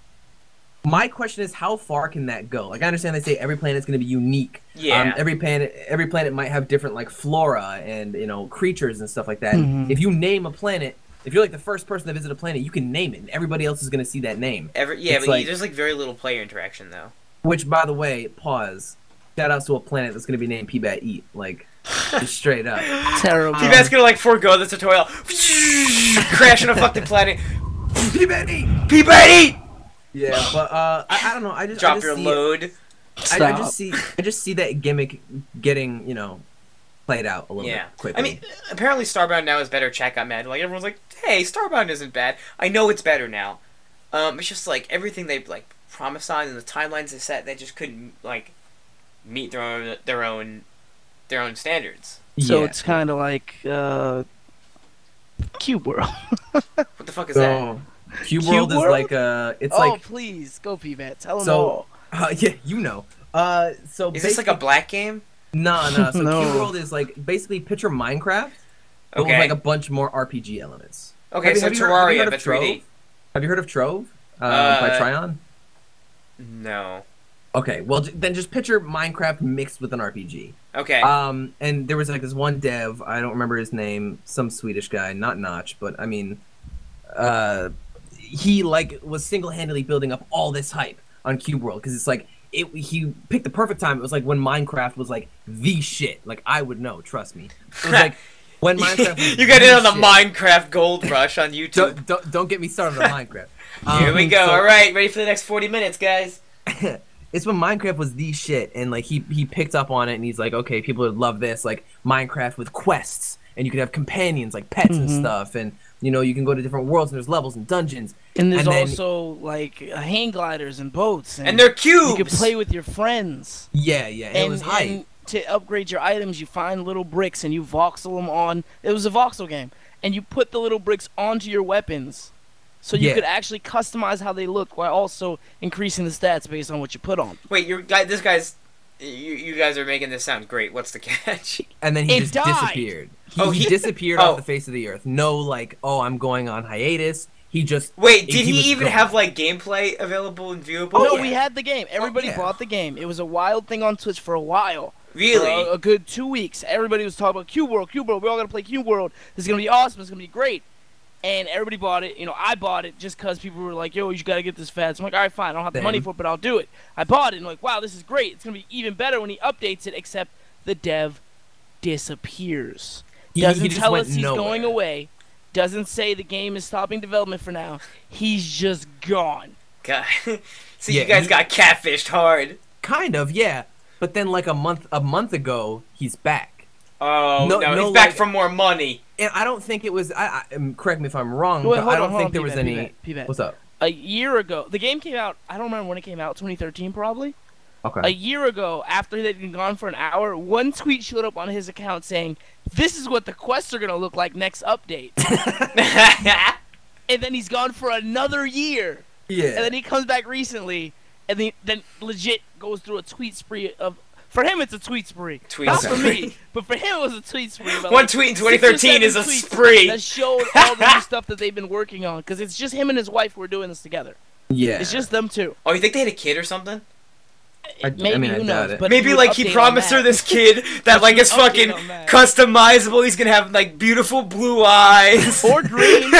Speaker 1: My question is, how far can that go? Like, I understand they say every planet's going to be unique.
Speaker 2: Yeah.
Speaker 1: Every planet might have different, like, flora and, you know, creatures and stuff like that. If you name a planet, if you're, like, the first person to visit a planet, you can name it, and everybody else is going to see that name.
Speaker 2: But there's, like, very little player interaction, though.
Speaker 1: Which, by the way, pause. Shout outs to a planet that's going to be named Pbat. Like, just straight up.
Speaker 3: Terrible.
Speaker 2: Pbat's going to, like, forego the tutorial. Crash on a fucking planet.
Speaker 1: Pbat!
Speaker 2: Pbat!
Speaker 1: Yeah, but I don't know. I just
Speaker 2: drop
Speaker 1: your
Speaker 2: load.
Speaker 1: I just see that gimmick getting, played out a little bit quickly.
Speaker 2: I mean, apparently Starbound now is better. Chat got mad. Like, everyone's like, hey, Starbound isn't bad. I know it's better now. It's just like everything they like promised on and the timelines they set, they just couldn't like meet their own standards.
Speaker 3: So it's kind of like Cube World.
Speaker 2: What the fuck is that?
Speaker 1: Cube World is like it's like.
Speaker 3: Oh please, go Pbat. Tell them all.
Speaker 1: Yeah, So
Speaker 2: is this like a black game?
Speaker 1: No. So no. Cube World is like basically picture Minecraft, but with like a bunch more RPG elements.
Speaker 2: Okay, so Terraria, but 3D.
Speaker 1: Have you heard of Trove by Tryon?
Speaker 2: No.
Speaker 1: Okay, well then just picture Minecraft mixed with an RPG.
Speaker 2: Okay.
Speaker 1: And there was like this one dev, I don't remember his name, some Swedish guy, not Notch, but I mean, he like was single-handedly building up all this hype on Cube World because it's like he picked the perfect time. It was like when Minecraft was like the shit. Like I would know, trust me. It was like when Minecraft was
Speaker 2: you got in on the Minecraft gold rush on YouTube.
Speaker 1: Don't get me started on Minecraft.
Speaker 2: Here we go. All right, ready for the next 40 minutes, guys.
Speaker 1: It's when Minecraft was the shit, and like he picked up on it, and he's like, okay, people would love this, like Minecraft with quests, and you could have companions like pets and stuff, and you can go to different worlds, and there's levels and dungeons.
Speaker 3: And there's also like hang gliders and boats,
Speaker 2: and they're cubes.
Speaker 3: You can play with your friends.
Speaker 1: Yeah, and it was hype.
Speaker 3: And to upgrade your items, you find little bricks and you voxel them on. It was a voxel game, and you put the little bricks onto your weapons. So you could actually customize how they look while also increasing the stats based on what you put on.
Speaker 2: Wait, you guys are making this sound great. What's the catch?
Speaker 1: And then he just disappeared. He disappeared off the face of the earth. No, like, I'm going on hiatus. He just...
Speaker 2: Wait, did he even have, like, gameplay available and viewable?
Speaker 3: No, we had the game. Everybody bought the game. It was a wild thing on Twitch for a while.
Speaker 2: Really?
Speaker 3: For a good 2 weeks. Everybody was talking about Cube World. We're all going to play Cube World. This is going to be awesome. It's going to be great. And everybody bought it. I bought it just because people were like, yo, you got to get this fast. I'm like, all right, fine. I don't have the money for it, but I'll do it. I bought it. And I'm like, wow, this is great. It's going to be even better when he updates it, except the dev disappears. Doesn't tell us he's going away. Doesn't say the game is stopping development for now. He's just gone.
Speaker 2: God. So you guys got catfished hard.
Speaker 1: Kind of, yeah. But then like a month ago, he's back.
Speaker 2: Oh, no, he's back for more money.
Speaker 1: And I don't think it was. Correct me if I'm wrong.
Speaker 3: Wait,
Speaker 1: but I don't think there was any.
Speaker 3: Pbat.
Speaker 1: What's up?
Speaker 3: A year ago, the game came out. I don't remember when it came out. 2013, probably.
Speaker 1: Okay.
Speaker 3: A year ago, after they'd been gone for an hour, one tweet showed up on his account saying, "This is what the quests are gonna look like next update." And then he's gone for another year.
Speaker 1: Yeah.
Speaker 3: And then he comes back recently, and then legit goes through a tweet spree of. For him, it's a tweet spree. Not for me, but for him, it was a tweet spree.
Speaker 2: One tweet in 2013 is a spree.
Speaker 3: That showed all the new stuff that they've been working on, because it's just him and his wife who are doing this together.
Speaker 1: Yeah.
Speaker 3: It's just them two.
Speaker 2: Oh, you think they had a kid or something?
Speaker 3: Maybe, who knows? But
Speaker 2: maybe like he promised her this kid that like is fucking customizable. He's gonna have like beautiful blue eyes
Speaker 3: or green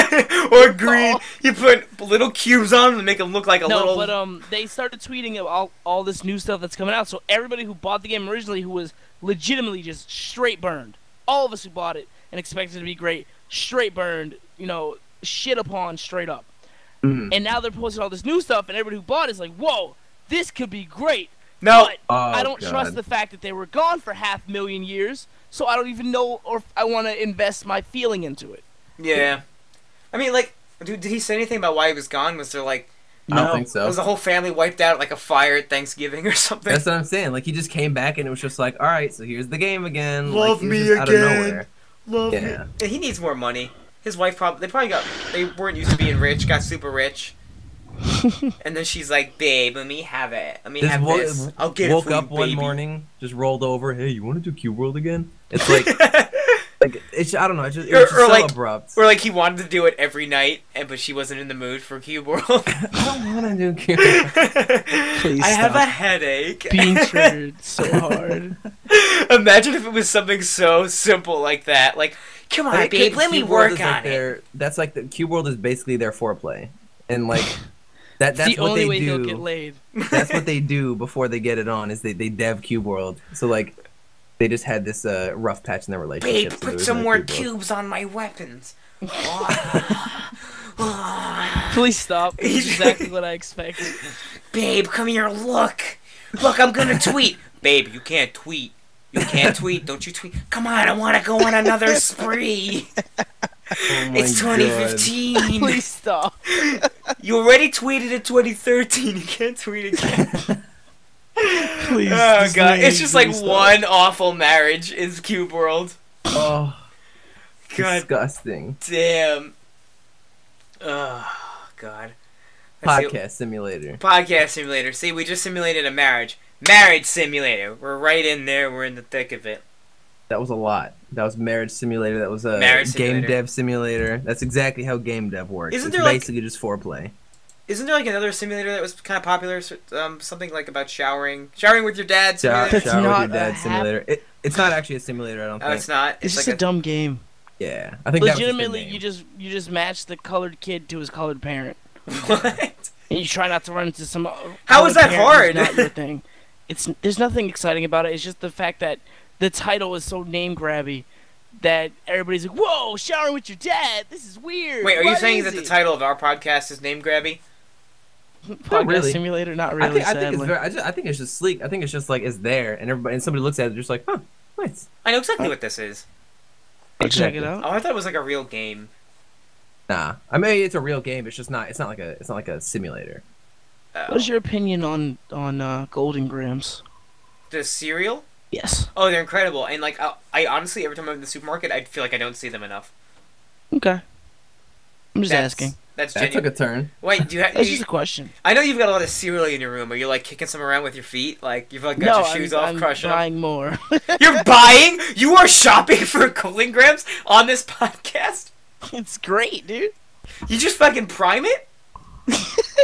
Speaker 2: or green. You put little cubes on him to make him look like a little.
Speaker 3: No, but they started tweeting all this new stuff that's coming out. So everybody who bought the game originally, who was legitimately just straight burned, all of us who bought it and expected it to be great, straight burned, shit upon straight up. And now they're posting all this new stuff, and everybody who bought it is like, whoa, this could be great.
Speaker 2: No,
Speaker 3: but I don't trust the fact that they were gone for 500,000 years, so I don't even know or if I want to invest my feeling into it.
Speaker 2: Yeah. I mean, like, dude, did he say anything about why he was gone? Was there, like...
Speaker 1: I don't think so.
Speaker 2: Was the whole family wiped out like a fire at Thanksgiving or something?
Speaker 1: That's what I'm saying. Like, he just came back and it was just like, all right, so here's the game again.
Speaker 2: Love
Speaker 1: like,
Speaker 2: me again.
Speaker 1: Out of nowhere.
Speaker 2: Love me. Yeah, he needs more money. His wife they weren't used to being rich, got super rich. And then she's like, babe, let me have it. Let me have this. I'll get it for you,
Speaker 1: woke up one morning, just rolled over. Hey, you want to do Cube World again? It's like, it's I don't know. It's just so abrupt.
Speaker 2: Or like he wanted to do it every night, but she wasn't in the mood for Cube World.
Speaker 1: I don't want to do Cube World.
Speaker 3: Please
Speaker 2: I
Speaker 3: stop.
Speaker 2: have a headache.
Speaker 3: Being triggered so hard.
Speaker 2: Imagine if it was something so simple like that. Like, come on, babe, let me work on it.
Speaker 1: That's like the Cube World is basically their foreplay, and like. That's
Speaker 3: the
Speaker 1: what
Speaker 3: only
Speaker 1: they
Speaker 3: way
Speaker 1: do.
Speaker 3: he'll get laid.
Speaker 1: That's what they do before they get it on. Is they dev Cube World. So like, they just had this rough patch in their relationship.
Speaker 2: Babe, put some more cubes on my weapons.
Speaker 3: Please stop. This is exactly what I expected.
Speaker 2: Babe, come here. Look. Look, I'm gonna tweet. Babe, you can't tweet. You can't tweet. Don't you tweet? Come on, I want to go on another spree. It's 2015.
Speaker 3: Please stop.
Speaker 2: You already tweeted in 2013. You can't tweet again.
Speaker 3: Please.
Speaker 2: Oh god, it's just like
Speaker 3: stop.
Speaker 2: one awful marriage in Cube World.
Speaker 1: Oh,
Speaker 2: God
Speaker 1: disgusting.
Speaker 2: damn. Oh god.
Speaker 1: Podcast simulator.
Speaker 2: Podcast simulator. See, we just simulated a marriage. Marriage simulator. We're right in there. We're in the thick of it.
Speaker 1: That was a lot. That was marriage simulator. That was a
Speaker 2: Marriage
Speaker 1: game
Speaker 2: simulator.
Speaker 1: dev simulator. That's exactly how game dev works.
Speaker 2: Isn't
Speaker 1: It's
Speaker 2: there, like-
Speaker 1: basically just foreplay.
Speaker 2: Isn't there like another simulator that was kind of popular? Something like about showering with your dad.
Speaker 1: Shower,
Speaker 2: Simulator?
Speaker 3: That's
Speaker 1: shower with
Speaker 3: not
Speaker 1: your dad
Speaker 3: a
Speaker 1: simulator. It's not actually a simulator. I don't
Speaker 2: Oh,
Speaker 1: think.
Speaker 2: it's not.
Speaker 3: It's just
Speaker 2: like
Speaker 3: a dumb game.
Speaker 1: Yeah, I think that was just the
Speaker 3: Legitimately,
Speaker 1: name.
Speaker 3: you just match the colored kid to his colored parent,
Speaker 2: What?
Speaker 3: and you try not to run into some.
Speaker 2: How is
Speaker 3: colored
Speaker 2: that
Speaker 3: parent
Speaker 2: hard?
Speaker 3: who's Not your thing. There's nothing exciting about it. It's just the fact that the title is so name grabby that everybody's like, "Whoa, showering with your dad? This is weird."
Speaker 2: Wait, are you
Speaker 3: What
Speaker 2: saying
Speaker 3: is
Speaker 2: that the
Speaker 3: it?"
Speaker 2: title of our podcast is name grabby?
Speaker 3: Podcast
Speaker 1: really.
Speaker 3: simulator? Not
Speaker 1: I
Speaker 3: really.
Speaker 1: think it's
Speaker 3: sadly.
Speaker 1: very. I think it's just sleek. I think it's just like it's there, and everybody and somebody looks at it, they're just like, huh, nice.
Speaker 2: I know exactly what this is.
Speaker 3: Check
Speaker 1: Exactly.
Speaker 3: it out.
Speaker 2: Oh, I thought it was like a real game.
Speaker 1: Nah, I mean it's a real game. It's just not. It's not like a simulator.
Speaker 3: What is your opinion on Golden Grams?
Speaker 2: The cereal?
Speaker 3: Yes.
Speaker 2: Oh, they're incredible. And like, I honestly, every time I'm in the supermarket, I feel like I don't see them enough.
Speaker 3: Okay. I'm just
Speaker 2: That's-
Speaker 3: asking.
Speaker 2: That's
Speaker 1: That took
Speaker 2: genuine.
Speaker 1: a turn.
Speaker 2: Wait, do you have?
Speaker 3: That's just a question.
Speaker 2: I know you've got a lot of cereal in your room. Are you like kicking some around with your feet? Like you've like got
Speaker 3: No,
Speaker 2: your shoes off,
Speaker 3: I'm
Speaker 2: crushing them?
Speaker 3: buying more.
Speaker 2: You're buying? You are shopping for Golden Grams on this podcast?
Speaker 3: It's great, dude.
Speaker 2: You just fucking prime it?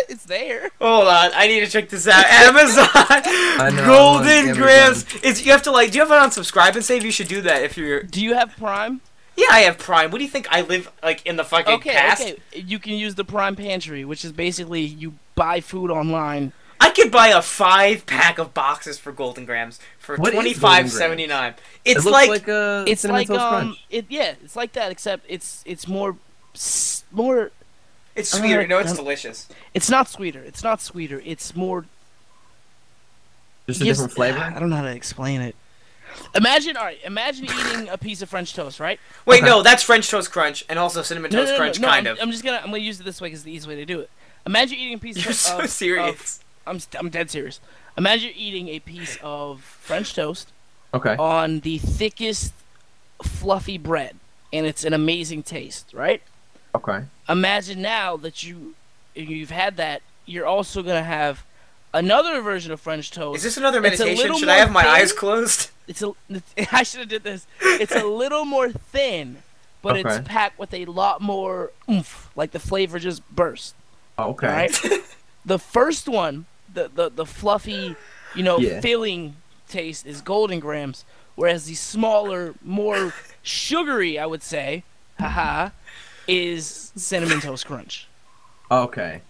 Speaker 3: It's there.
Speaker 2: Hold on, I need to check this out. Amazon
Speaker 1: know,
Speaker 2: Golden
Speaker 1: Amazon.
Speaker 2: Grams. It's you have to like. Do you have it on subscribe and save? You should do that if you're.
Speaker 3: Do you have Prime?
Speaker 2: Yeah, I have Prime. What do you think? I live like in the fucking past.
Speaker 3: Okay. You can use the Prime Pantry, which is basically you buy food online.
Speaker 2: I could buy a 5-pack of boxes for Golden Grams for
Speaker 1: What is
Speaker 2: $25.79. It's
Speaker 1: it looks like a
Speaker 3: It's
Speaker 1: Cinnamon
Speaker 3: like
Speaker 1: Toast Crunch.
Speaker 3: it's like that, except it's more.
Speaker 2: it's
Speaker 3: I don't
Speaker 2: sweeter.
Speaker 3: know,
Speaker 2: No, it's
Speaker 3: I don't-
Speaker 2: delicious.
Speaker 3: It's not sweeter. It's not sweeter. It's more.
Speaker 1: Just a
Speaker 3: gives-
Speaker 1: different flavor.
Speaker 3: I don't know how to explain it. Imagine eating a piece of French toast, right?
Speaker 2: Wait,
Speaker 1: Okay.
Speaker 2: no, that's French Toast Crunch and also Cinnamon Toast Crunch, kind of.
Speaker 3: I'm gonna use it this way because it's the easiest way to do it. Imagine eating a piece
Speaker 2: You're
Speaker 3: of.
Speaker 2: so serious.
Speaker 3: I'm dead serious. Imagine eating a piece of French toast
Speaker 1: Okay.
Speaker 3: on the thickest, fluffy bread, and it's an amazing taste, right?
Speaker 1: Okay.
Speaker 3: Imagine now that you've had that, you're also gonna have another version of French toast.
Speaker 2: Is this another
Speaker 3: It's a
Speaker 2: meditation?
Speaker 3: little
Speaker 2: Should I
Speaker 3: more
Speaker 2: have my
Speaker 3: thin.
Speaker 2: eyes closed?
Speaker 3: I should have did this. It's a little more thin, but
Speaker 1: Okay.
Speaker 3: it's packed with a lot more oomph. Like the flavor just burst.
Speaker 1: Okay.
Speaker 3: All right. The first one, the fluffy,
Speaker 1: Yeah.
Speaker 3: filling taste is Golden Grams, whereas the smaller, more sugary, I would say, is Cinnamon Toast Crunch.
Speaker 1: Okay.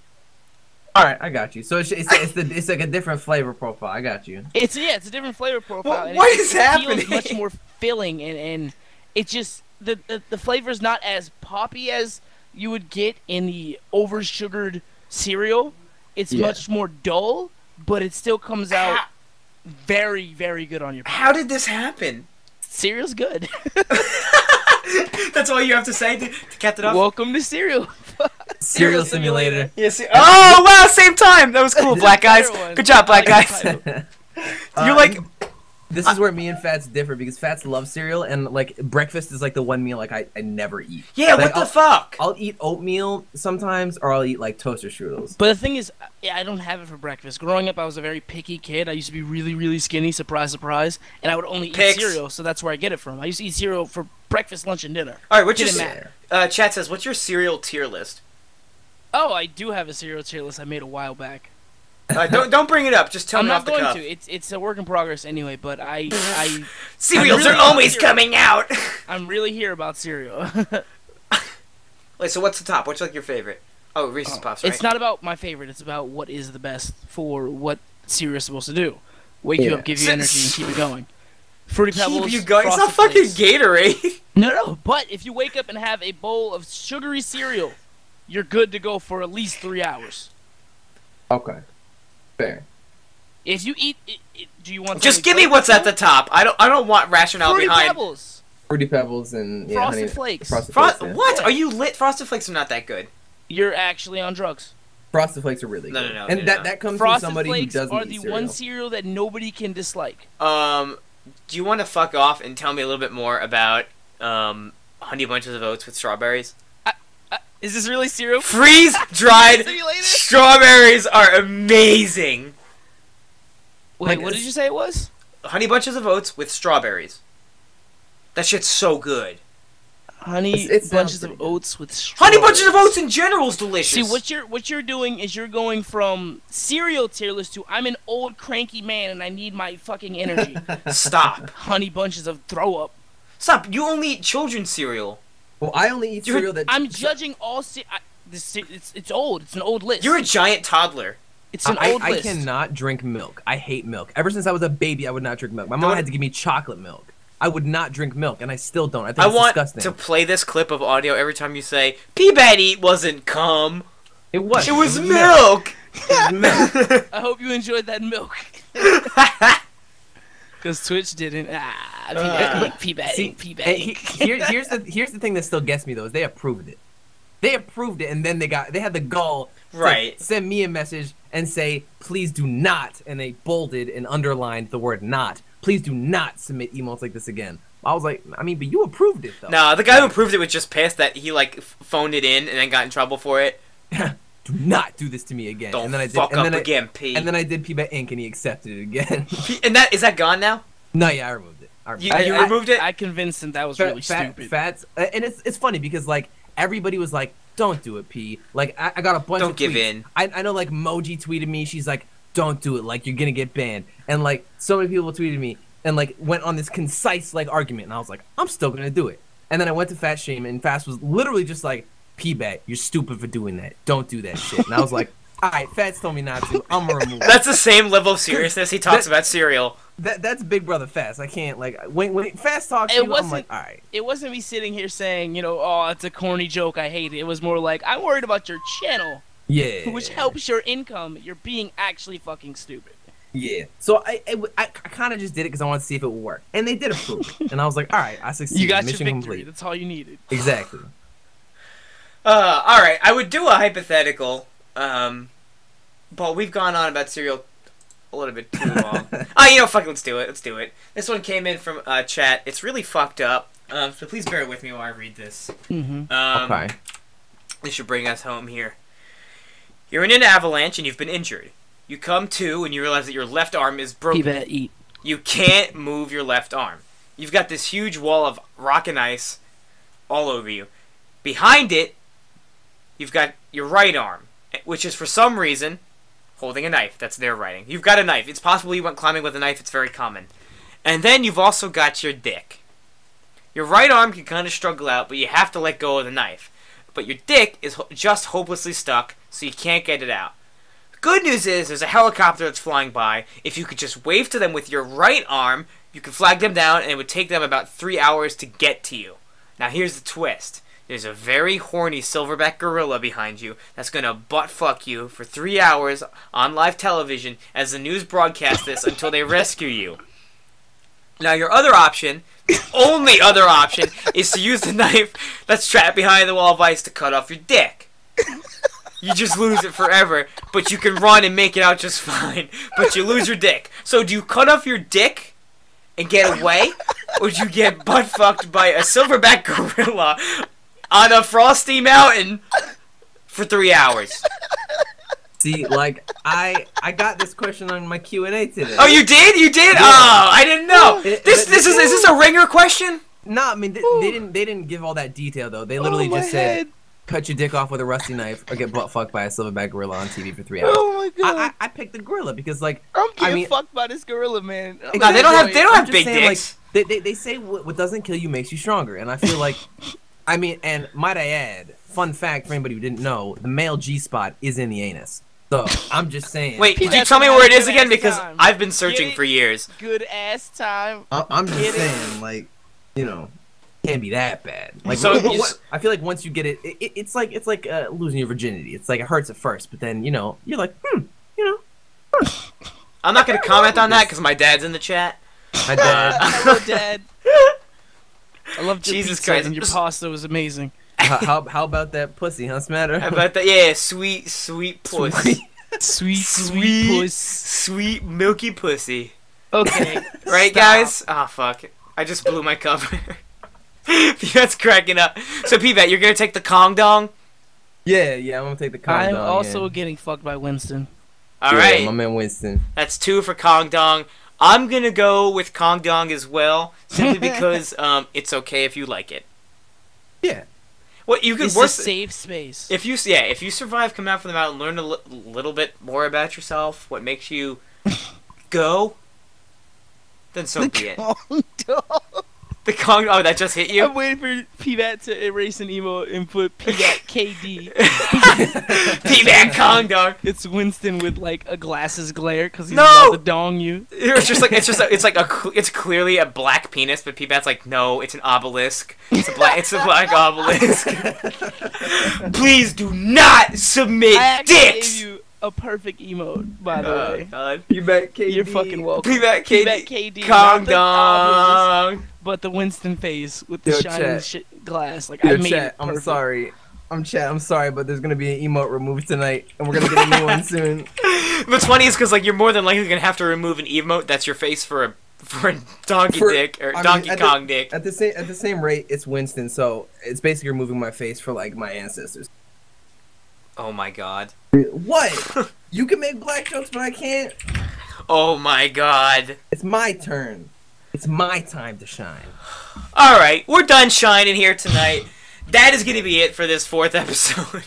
Speaker 1: All right, I got you. So it's like a different flavor profile. I got you.
Speaker 3: It's a different flavor profile.
Speaker 2: What-
Speaker 3: and
Speaker 2: what
Speaker 3: it
Speaker 2: is
Speaker 3: feels
Speaker 2: happening?
Speaker 3: much more filling, and it just the flavor's not as poppy as you would get in the over sugared cereal. It's
Speaker 1: Yeah.
Speaker 3: much more dull, but it still comes out very, very good on your palate.
Speaker 2: How did this happen?
Speaker 3: Cereal's good.
Speaker 2: That's all you have to say to cap it off?
Speaker 3: Welcome to cereal.
Speaker 1: Cereal simulator.
Speaker 2: Yes. Oh, wow, same time. That was cool, black guys.
Speaker 3: Better one.
Speaker 2: Good job, black guys.
Speaker 3: Title.
Speaker 2: You're like...
Speaker 1: This is where me and Fats differ because Fats love cereal and like breakfast is like the one meal like I never eat.
Speaker 2: Yeah,
Speaker 1: Like,
Speaker 2: what the fuck?
Speaker 1: I'll eat oatmeal sometimes or I'll eat like toaster strudels.
Speaker 3: But the thing is, I don't have it for breakfast. Growing up, I was a very picky kid. I used to be really, really skinny, surprise, surprise, and I would only eat
Speaker 2: Pics.
Speaker 3: cereal, so that's where I get it from. I used to eat cereal for breakfast, lunch, and dinner.
Speaker 2: All right, what's your...
Speaker 3: Didn't matter.
Speaker 2: Chat says, what's your cereal tier list?
Speaker 3: Oh, I do have a cereal tier list I made a while back.
Speaker 2: Don't bring it up. Just tell
Speaker 3: I'm
Speaker 2: me
Speaker 3: not
Speaker 2: off the
Speaker 3: going
Speaker 2: cuff.
Speaker 3: to. It's a work in progress anyway, but
Speaker 2: Cereals
Speaker 3: I'm really
Speaker 2: are always
Speaker 3: cereal.
Speaker 2: coming out.
Speaker 3: I'm really here about cereal.
Speaker 2: Wait, so what's the top? What's like your favorite? Oh, Reese's Puffs, right?
Speaker 3: It's not about my favorite. It's about what is the best for what cereal is supposed to do. Wake you
Speaker 1: Yeah.
Speaker 3: up, give you energy, and keep it going. Fruity Pebbles.
Speaker 2: Keep you going. It's not
Speaker 3: Frosted
Speaker 2: fucking
Speaker 3: Flakes.
Speaker 2: Gatorade.
Speaker 3: No. But if you wake up and have a bowl of sugary cereal, you're good to go for at least 3 hours.
Speaker 1: Okay. Fair.
Speaker 3: If you eat, do you want?
Speaker 2: Just give me what's at the top. I don't want rationale
Speaker 3: Fruity
Speaker 2: behind.
Speaker 3: Pebbles.
Speaker 1: Fruity Pebbles and
Speaker 3: Frosted Flakes.
Speaker 1: Frosted Flakes, yeah.
Speaker 2: What? Are you lit? Frosted Flakes are not that good.
Speaker 3: You're actually on drugs.
Speaker 1: Frosted Flakes are really good.
Speaker 2: No,
Speaker 1: and that comes
Speaker 3: Frosted
Speaker 1: from somebody
Speaker 3: Flakes
Speaker 1: who doesn't
Speaker 3: are
Speaker 1: eat
Speaker 3: the
Speaker 1: cereal.
Speaker 3: one cereal that nobody can dislike.
Speaker 2: Do you want to fuck off and tell me a little bit more about Honey Bunches of Oats with strawberries?
Speaker 3: Is this really cereal?
Speaker 2: Freeze-dried strawberries are amazing.
Speaker 3: Wait, what did you say it was?
Speaker 2: Honey Bunches of Oats with strawberries. That shit's so good.
Speaker 3: Honey Bunches of Oats with strawberries.
Speaker 2: Honey Bunches of Oats in general is delicious.
Speaker 3: See, what you're doing is you're going from cereal tier list to I'm an old cranky man and I need my fucking energy.
Speaker 2: Stop.
Speaker 3: Honey Bunches of throw up.
Speaker 2: Stop. You only eat children's cereal.
Speaker 1: Well, I only eat cereal that...
Speaker 3: I'm judging all it's old. It's an old list.
Speaker 2: You're a giant toddler.
Speaker 3: It's an old list.
Speaker 1: I cannot drink milk. I hate milk. Ever since I was a baby, I would not drink milk. My mom had to give me chocolate milk. I would not drink milk, and I still don't. I think it's disgusting.
Speaker 2: I want to play this clip of audio every time you say, Pbat eat wasn't cum.
Speaker 1: It was.
Speaker 2: It was milk.
Speaker 1: It was milk.
Speaker 3: I hope you enjoyed that milk. Because Twitch didn't. Pbat.
Speaker 1: Here's the thing that still gets me though is they approved it. They approved it, and then they had the gall to send me a message and say, please do not, and they bolded and underlined the word not. Please do not submit emotes like this again. I was like, I mean, but you approved it though.
Speaker 2: Nah, the guy who approved it was just pissed that he like phoned it in and then got in trouble for it.
Speaker 1: Do not do this to me again.
Speaker 2: Don't
Speaker 1: and then I did,
Speaker 2: fuck
Speaker 1: and
Speaker 2: up
Speaker 1: then
Speaker 2: again, P.
Speaker 1: And then I did Pbat Inc. and he accepted it again.
Speaker 2: And is that gone now?
Speaker 1: No, yeah, I removed it.
Speaker 2: You removed it?
Speaker 3: I convinced him that was really stupid.
Speaker 1: Fats, and it's funny because like everybody was like, don't do it, P. Like I got a bunch of tweets.
Speaker 2: Don't give in.
Speaker 1: I know like Moji tweeted me. She's like, don't do it. Like you're gonna get banned. And like so many people tweeted me and like went on this concise like argument. And I was like, I'm still gonna do it. And then I went to Fat Shame and Fats was literally just like, Pbat, you're stupid for doing that. Don't do that shit. And I was like, all right, Fats told me not to. I'm gonna remove it.
Speaker 2: That's the same level of seriousness he talks about cereal.
Speaker 1: That's Big Brother Fast. I can't like when Fast talks to you, I'm like, all right.
Speaker 3: It wasn't me sitting here saying, you know, oh, it's a corny joke. I hate it. It was more like I'm worried about your channel.
Speaker 1: Yeah.
Speaker 3: Which helps your income. You're being actually fucking stupid.
Speaker 1: Yeah. So I kind of just did it because I wanted to see if it would work, and they did approve it. And I was like, all right, I succeeded.
Speaker 3: You got
Speaker 1: Mission
Speaker 3: your victory.
Speaker 1: complete.
Speaker 3: That's all you needed.
Speaker 1: Exactly.
Speaker 2: All right, I would do a hypothetical, but we've gone on about cereal a little bit too long. Fuck it, let's do it. This one came in from chat. It's really fucked up, so please bear with me while I read this.
Speaker 1: Okay.
Speaker 2: This should bring us home here. You're in an avalanche and you've been injured. You come to and you realize that your left arm is broken.
Speaker 3: Pbat eat.
Speaker 2: You can't move your left arm. You've got this huge wall of rock and ice all over you. Behind it, you've got your right arm, which is for some reason holding a knife. That's their writing. You've got a knife. It's possible you went climbing with a knife. It's very common. And then you've also got your dick. Your right arm can kind of struggle out, but you have to let go of the knife. But your dick is just hopelessly stuck, so you can't get it out. Good news is there's a helicopter that's flying by. If you could just wave to them with your right arm, you could flag them down, and it would take them about 3 hours to get to you. Now here's the twist. There's a very horny silverback gorilla behind you that's gonna butt fuck you for 3 hours on live television as the news broadcasts this until they rescue you. Now your other option, the only other option, is to use the knife that's trapped behind the wall of ice to cut off your dick. You just lose it forever, but you can run and make it out just fine, but you lose your dick. So do you cut off your dick and get away, or do you get butt fucked by a silverback gorilla on a frosty mountain for 3 hours?
Speaker 1: See, like I got this question on my Q&A today.
Speaker 2: Oh, you did? You did?
Speaker 1: Yeah.
Speaker 2: Oh, I didn't know. Is this a ringer question?
Speaker 1: No, I mean they didn't give all that detail though. They literally just said, cut your dick off with a rusty knife or get butt fucked by a silverback gorilla on TV for 3 hours.
Speaker 3: Oh my god!
Speaker 1: I picked the gorilla because like
Speaker 3: I'm getting fucked by this gorilla, man.
Speaker 2: No, they don't have big dicks.
Speaker 1: Like, they say what doesn't kill you makes you stronger, and I feel like, I mean, and might I add, fun fact for anybody who didn't know, the male G-spot is in the anus. So I'm just saying.
Speaker 2: Wait, could you tell me where it is again? Because I've been searching for years.
Speaker 3: Good ass time.
Speaker 1: I'm just saying, like, you know. Can't be that bad. Like,
Speaker 2: so
Speaker 1: I feel like once you get it, it's like losing your virginity. It's like it hurts at first, but then you're like,
Speaker 2: I'm not gonna comment on that because my dad's in the chat.
Speaker 1: Hi, Dad.
Speaker 3: Hello, Dad. I love your
Speaker 2: Jesus
Speaker 3: pizza
Speaker 2: Christ.
Speaker 3: and your pasta was amazing.
Speaker 1: How about that pussy, huh, Smatter?
Speaker 2: How about that? Yeah, sweet puss.
Speaker 3: Sweet puss.
Speaker 2: Sweet milky pussy.
Speaker 3: Okay.
Speaker 2: Right,
Speaker 3: stop.
Speaker 2: guys? Ah, fuck. I just blew my cover. That's cracking up. So, Pbat, you're gonna take the Kongdong?
Speaker 1: Yeah, I'm gonna take the Kongdong.
Speaker 3: I'm also getting fucked by Winston.
Speaker 2: Alright.
Speaker 1: My man Winston.
Speaker 2: That's 2 for Kongdong. I'm gonna go with Kongdong as well, simply because it's okay if you like it.
Speaker 1: Yeah.
Speaker 2: What you could
Speaker 3: It's
Speaker 2: worse
Speaker 3: a safe space.
Speaker 2: if you survive, come out from the mountain, learn a little bit more about yourself, what makes you go, then so be it. The Kong. Oh, that just hit you.
Speaker 3: I'm waiting for Pbat to erase an emote and put Pbat KD.
Speaker 2: Pbat Kongdong.
Speaker 3: It's Winston with like a glasses glare because he's
Speaker 2: No!
Speaker 3: about to dong you.
Speaker 2: It's clearly a black penis, but Pbat's like, no, it's an obelisk. It's a black obelisk. Please do not submit
Speaker 3: I actually
Speaker 2: dicks.
Speaker 3: gave you a perfect emote, by the way.
Speaker 2: God.
Speaker 1: Pbat KD.
Speaker 3: You're fucking welcome.
Speaker 2: Pbat
Speaker 3: Pbat KD. Not the obelisk,
Speaker 2: Kongdong.
Speaker 3: but the Winston face with the
Speaker 1: Yo,
Speaker 3: shining
Speaker 1: chat.
Speaker 3: glass. Like
Speaker 1: Yo,
Speaker 3: I made
Speaker 1: chat,
Speaker 3: it perfect.
Speaker 1: I'm sorry, but there's gonna be an emote removed tonight, and we're gonna get a new one soon.
Speaker 2: What's funny is because like you're more than likely gonna have to remove an emote that's your face for a donkey dick or Donkey Kong dick.
Speaker 1: At the same rate, it's Winston, so it's basically removing my face for like my ancestors.
Speaker 2: Oh my god.
Speaker 1: What? You can make black jokes, but I can't.
Speaker 2: Oh my god.
Speaker 1: It's my turn. It's my time to shine.
Speaker 2: Alright, we're done shining here tonight. That is going to be it for this 4th episode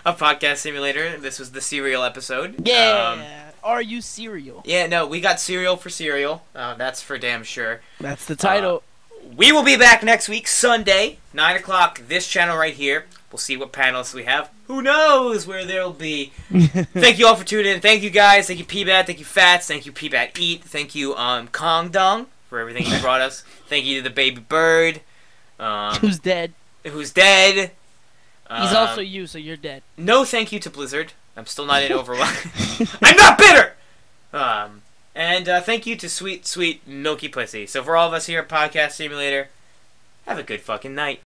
Speaker 2: of Podcast Simulator. This was the cereal episode.
Speaker 3: Yeah. Are you cereal?
Speaker 2: Yeah, no, we got cereal for cereal. That's for damn sure.
Speaker 3: That's the title.
Speaker 2: We will be back next week, Sunday, 9 o'clock, this channel right here. We'll see what panelists we have. Who knows where they'll be. Thank you all for tuning in. Thank you guys. Thank you Pbat. Thank you Fats. Thank you Pbat Eat. Thank you Kongdong for everything you brought us. Thank you to the baby bird.
Speaker 3: Who's dead?
Speaker 2: Who's dead.
Speaker 3: He's also you, so you're dead.
Speaker 2: No thank you to Blizzard. I'm still not in Overwatch. I'm not bitter! And thank you to sweet, sweet Milky Pussy. So for all of us here at Podcast Simulator, have a good fucking night.